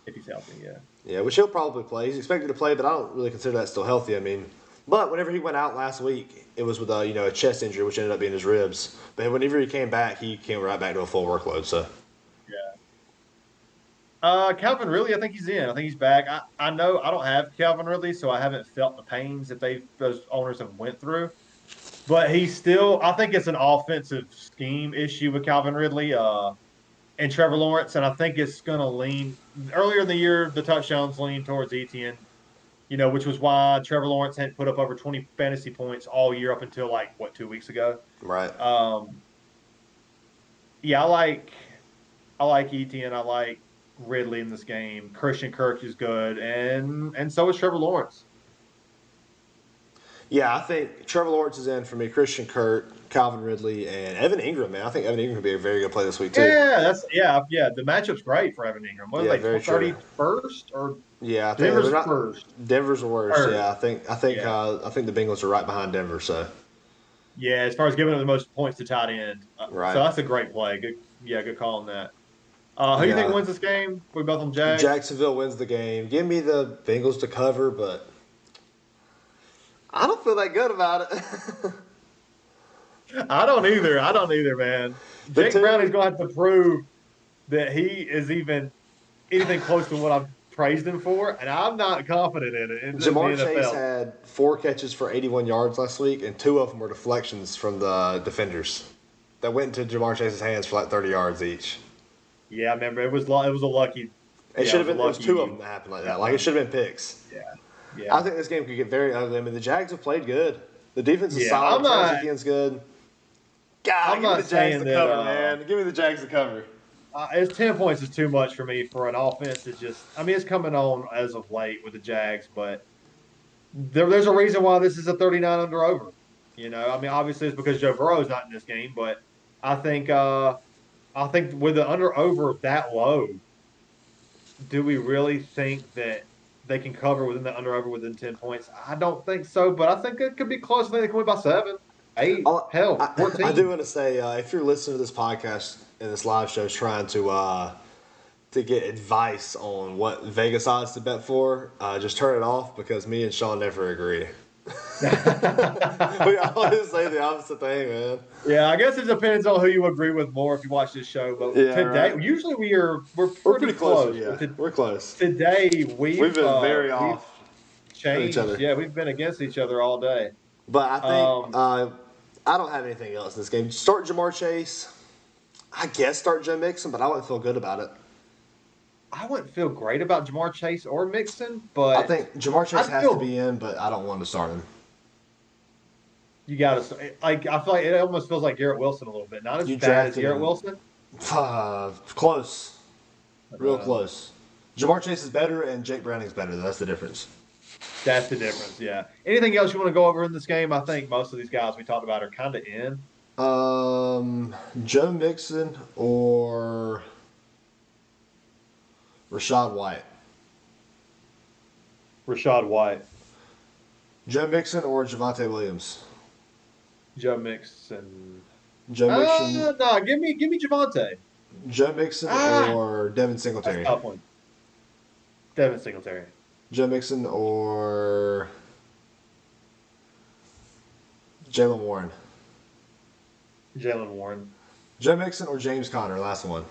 If he's healthy, yeah. Yeah, which he'll probably play. He's expected to play, but I don't really consider that still healthy. I mean, but whenever he went out last week, it was with a chest injury, which ended up being his ribs. But whenever he came back, he came right back to a full workload. So. Yeah. Calvin Ridley, I think he's in. I think he's back. I know I don't have Calvin Ridley, so I haven't felt the pains that those owners have went through. But he's still – I think it's an offensive scheme issue with Calvin Ridley and Trevor Lawrence, and I think it's going to lean – earlier in the year, the touchdowns leaned towards Etienne, which was why Trevor Lawrence hadn't put up over 20 fantasy points all year up until, 2 weeks ago. Right. Yeah, I like Etienne. I like Ridley in this game. Christian Kirk is good, and so is Trevor Lawrence. Yeah, I think Trevor Lawrence is in for me. Christian Kirk, Calvin Ridley, and Evan Ingram, man. I think Evan Ingram could be a very good play this week, too. Yeah, The matchup's great for Evan Ingram. What are they, 31st? Or yeah, I think Denver's first. Denver's the worst. Yeah, I think the Bengals are right behind Denver, so. Yeah, as far as giving them the most points to tight end. Right. So that's a great play. Good call on that. Who do you think wins this game? We both on Jags? Jacksonville wins the game. Give me the Bengals to cover, but I don't feel that good about it. I don't either, man. Jake Browning's going to have to prove that he is even anything close to what I've praised him for, and I'm not confident in it. Jamar Chase had 4 catches for 81 yards last week, and 2 of them were deflections from the defenders that went into Jamar Chase's hands for 30 yards each. Yeah, I remember. It was a lucky. It should have been. It was 2 of them that happened like that. It should have been picks. Yeah. I think this game could get very ugly. I mean, the Jags have played good. The defense is solid. Travis Etienne's good. God, give me the Jags to cover, man. Give me the Jags to cover. It's 10 points is too much for me for an offense that just – I mean, it's coming on as of late with the Jags, but there's a reason why this is a 39 under over. I mean, obviously it's because Joe Burrow's not in this game, but I think with the under over that low, do we really think that they can cover within the under over within 10 points? I don't think so, but I think it could be close. I think they can win by 7, 8, 14. I do want to say, if you're listening to this podcast and this live show is trying to get advice on what Vegas odds to bet for, just turn it off because me and Shawn never agree. We always say the opposite thing, man. Yeah, I guess it depends on who you agree with more if you watch this show. But today, usually we're pretty close. We're close. Today we've been very off. Changed. Each other. Yeah, we've been against each other all day. But I think I don't have anything else in this game. Start Jamar Chase. I guess start Joe Mixon, but I wouldn't feel good about it. I wouldn't feel great about Jamar Chase or Mixon, but I think Jamar Chase has to be in, but I don't want to start him. You got to I feel like it almost feels like Garrett Wilson a little bit. Not as bad as Garrett Wilson. Close, real close. Jamar Chase is better, and Jake Browning's better. That's the difference. That's the difference. Yeah. Anything else you want to go over in this game? I think most of these guys we talked about are kind of in. Joe Mixon or Rachaad White. Rachaad White. Joe Mixon or Javonte Williams? Joe Mixon. Joe Mixon. No, give me Javonte. Joe Mixon or Devin Singletary? That's a tough one. Devin Singletary. Joe Mixon or Jaylen Warren? Jaylen Warren. Joe Mixon or James Conner? Last one.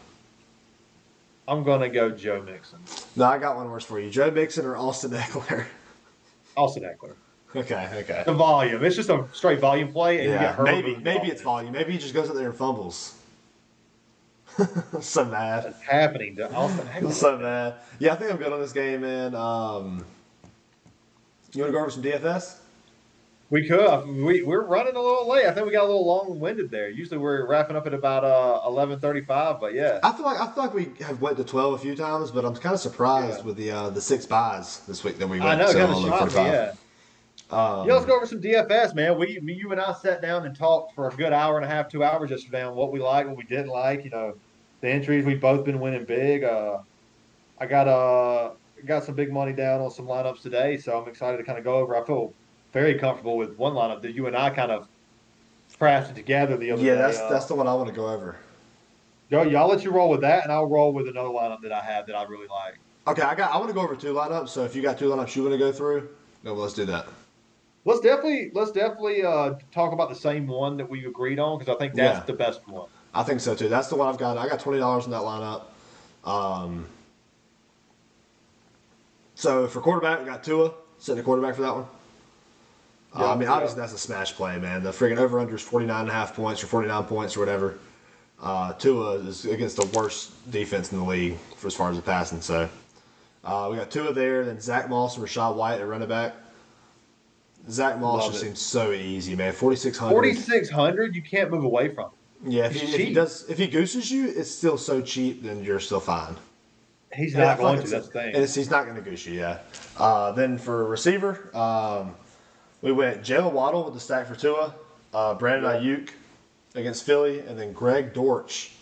I'm going to go Joe Mixon. No, I got one worse for you. Joe Mixon or Austin Eckler? Austin Eckler. Okay. The volume. It's just a straight volume play, and you get hurt. Maybe it's volume. Maybe he just goes out there and fumbles. I'm so mad. What's happening to Austin Eckler? I'm so mad. Yeah, I think I'm good on this game, man. You want to go over some DFS? We could. We're running a little late. I think we got a little long-winded there. Usually we're wrapping up at about 11:35, but yeah. I feel like we have went to 12 a few times, but I'm kind of surprised with the 6 buys this week that we went. I know, kind of shocked me. Yeah. Let's go over some DFS, man. You and I sat down and talked for a good hour and a half, 2 hours yesterday on what we liked, what we didn't like. The entries we've both been winning big. I got some big money down on some lineups today, so I'm excited to kind of go over. I feel very comfortable with one lineup that you and I kind of crafted together the other day. Yeah, that's the one I want to go over. I'll let you roll with that, and I'll roll with another lineup that I have that I really like. Okay, I want to go over 2 lineups. So if you got 2 lineups you want to go through, let's do that. Let's definitely talk about the same one that we agreed on because I think that's the best one. I think so too. That's the one I've got. I got $20 in that lineup. So for quarterback, we got Tua setting a quarterback for that one. Obviously that's a smash play, man. The friggin' over/under is 49.5 points or 49 points or whatever. Tua is against the worst defense in the league for as far as the passing. So we got Tua there, then Zach Moss and Rachaad White at running back. Zach Moss just seems so easy, man. 4,600. 4,600, you can't move away from it. Yeah, if he gooses you, it's still so cheap, then you're still fine. He's not going to. That's the thing. He's not going to goose you. Yeah. Then for receiver, we went Jalen Waddle with the stack for Tua, Brandon Ayuk against Philly, and then Greg Dortch.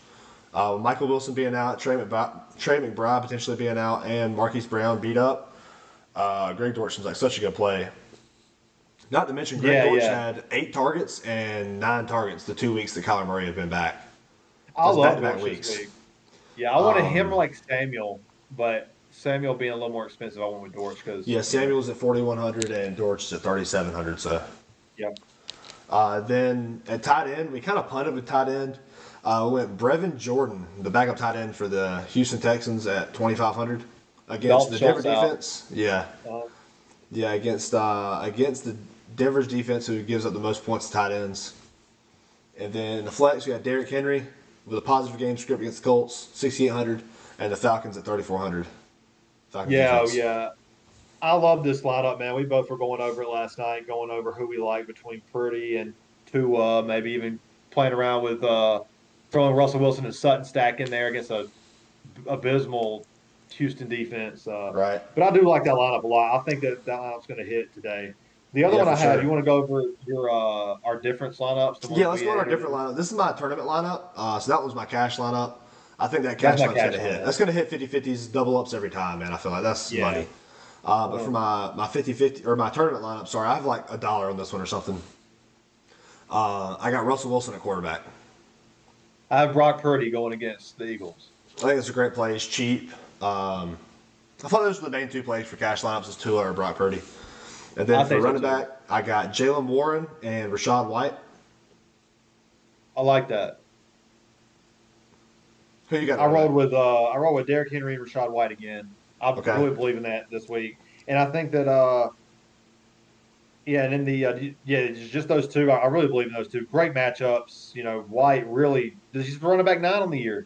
Michael Wilson being out, Trey McBride potentially being out, and Marquise Brown beat up. Greg Dortch seems like such a good play. Not to mention, Greg Dortch had 8 targets and 9 targets the 2 weeks that Kyler Murray had been back. I love Dortch this week. Yeah, I wanted him like Samuel, but Samuel being a little more expensive, I went with Dortch because Samuel's at 4,100 and Dortch is at 3,700. So then at tight end, we kind of punted with tight end. We went Brevin Jordan, the backup tight end for the Houston Texans at 2,500 against the Denver defense. Against the Denver's defense, who gives up the most points to tight ends. And then in the flex, we got Derrick Henry with a positive game script against the Colts, 6,800, and the Falcons at 3,400. I love this lineup, man. We both were going over it last night, going over who we like between Purdy and Tua, maybe even playing around with throwing Russell Wilson and Sutton stack in there against a abysmal Houston defense. Right. But I do like that lineup a lot. I think that lineup's going to hit today. The other one I have, you want to go over your our difference lineups? Let's go on our different lineup. This is my tournament lineup. So that was my cash lineup. I think that cash lineup's going to hit. That's going to hit 50-50s, double ups every time, man. I feel like that's money. But for my 50-50 or my tournament lineup, sorry, I have like $1 on this one or something. I got Russell Wilson at quarterback. I have Brock Purdy going against the Eagles. I think it's a great play. It's cheap. I thought those were the main 2 plays for cash lineups: is Tua or Brock Purdy. And then for running back, I got Jalen Warren and Rachaad White. I like that. Who you got? I rolled with Derrick Henry and Rachaad White again. I really believe in that this week, and I think that and in just those 2. I really believe in those 2. Great matchups. White really he's running back 9 on the year.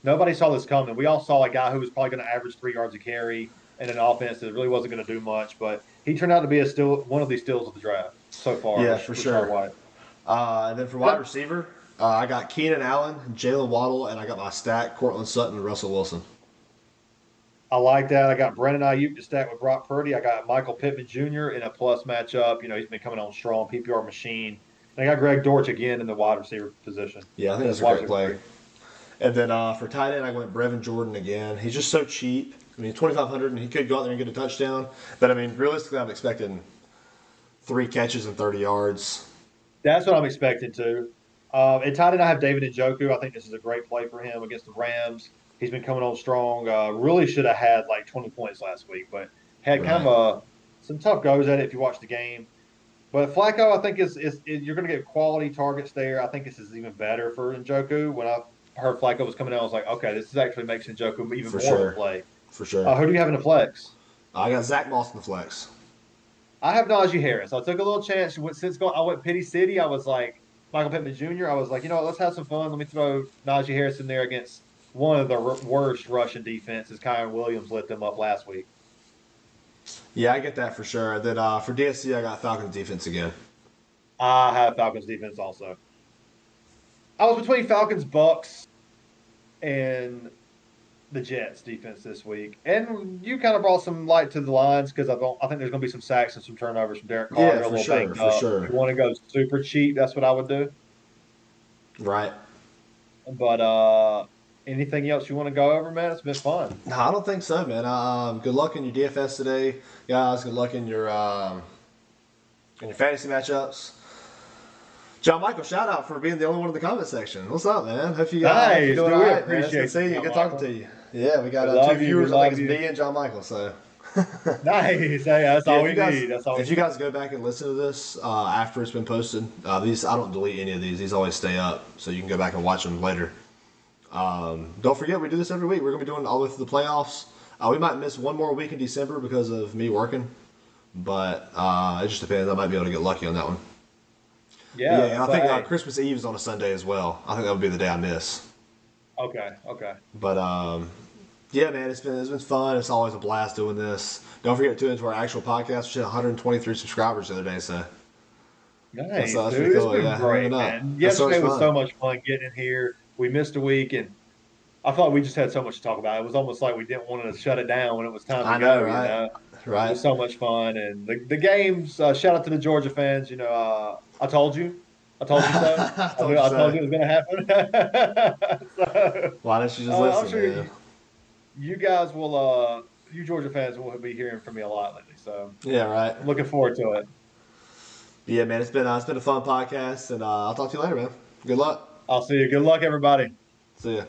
Nobody saw this coming. We all saw a guy who was probably going to average 3 yards a carry in an offense that really wasn't going to do much, but he turned out to be one of these steals of the draft so far. Yeah, for sure. White. And then for wide receiver, I got Keenan Allen, Jalen Waddle, and I got my stack Cortland Sutton and Russell Wilson. I like that. I got Brandon Ayuk to stack with Brock Purdy. I got Michael Pittman Jr. in a plus matchup. He's been coming on strong, PPR machine. And I got Greg Dortch again in the wide receiver position. Yeah, I think that's a great play. And then for tight end, I went Brevin Jordan again. He's just so cheap. I mean, 2,500, and he could go out there and get a touchdown. But I mean, realistically, I'm expecting 3 catches and 30 yards. That's what I'm expecting too. At tight end, I have David Njoku. I think this is a great play for him against the Rams. He's been coming on strong. Really should have had like 20 points last week, but had kind of some tough goes at it if you watch the game. But Flacco, I think you're going to get quality targets there. I think this is even better for Njoku. When I heard Flacco was coming out, I was like, okay, this is actually makes Njoku even more of a play. For sure. Who do you have in the flex? I got Zach Moss in the flex. I have Najee Harris. I took a little chance. I went Pity City, I was like, Michael Pittman Jr., I was like, you know what, let's have some fun. Let me throw Najee Harris in there against one of the worst Russian defenses. Kyron Williams lit them up last week. Yeah, I get that for sure. Then for DSC, I got Falcons defense again. I have Falcons defense also. I was between Falcons, Bucks, and the Jets defense this week. And you kind of brought some light to the lines because I think there's going to be some sacks and some turnovers from Derek Carr. Yeah, for sure. If you want to go super cheap, that's what I would do. Right. But anything else you want to go over, man? It's been fun. No, I don't think so, man. Good luck in your DFS today, guys. Good luck in your fantasy matchups. John Michael, shout out for being the only one in the comment section. What's up, man? Hope you guys are doing all right, man. It's good to see you. Good talking to you. Yeah, we got 2 viewers. I think it's me and John Michael. So nice. Hey, that's all we need. If you guys go back and listen to this after it's been posted, these I don't delete any of these. These always stay up, so you can go back and watch them later. Don't forget, we do this every week. We're gonna be doing it all the way through the playoffs. We might miss one more week in December because of me working, but it just depends. I might be able to get lucky on that one. Yeah, and I think Christmas Eve is on a Sunday as well. I think that would be the day I miss. Okay. But yeah, man, it's been fun. It's always a blast doing this. Don't forget to tune into our actual podcast. We had 123 subscribers the other day, so nice, dude. It's been great, man. Yesterday was so much fun getting in here. We missed a week, and I thought we just had so much to talk about. It was almost like we didn't want to shut it down when it was time to go. Right? You know? Right. It was so much fun, and the games. Shout out to the Georgia fans. You know, I told you so. I told you it was going to happen. So, why don't you just listen? I'm sure you guys will. You Georgia fans will be hearing from me a lot lately. So yeah, right. I'm looking forward to it. Yeah, man, it's been a fun podcast, and I'll talk to you later, man. Good luck. I'll see you. Good luck, everybody. See ya.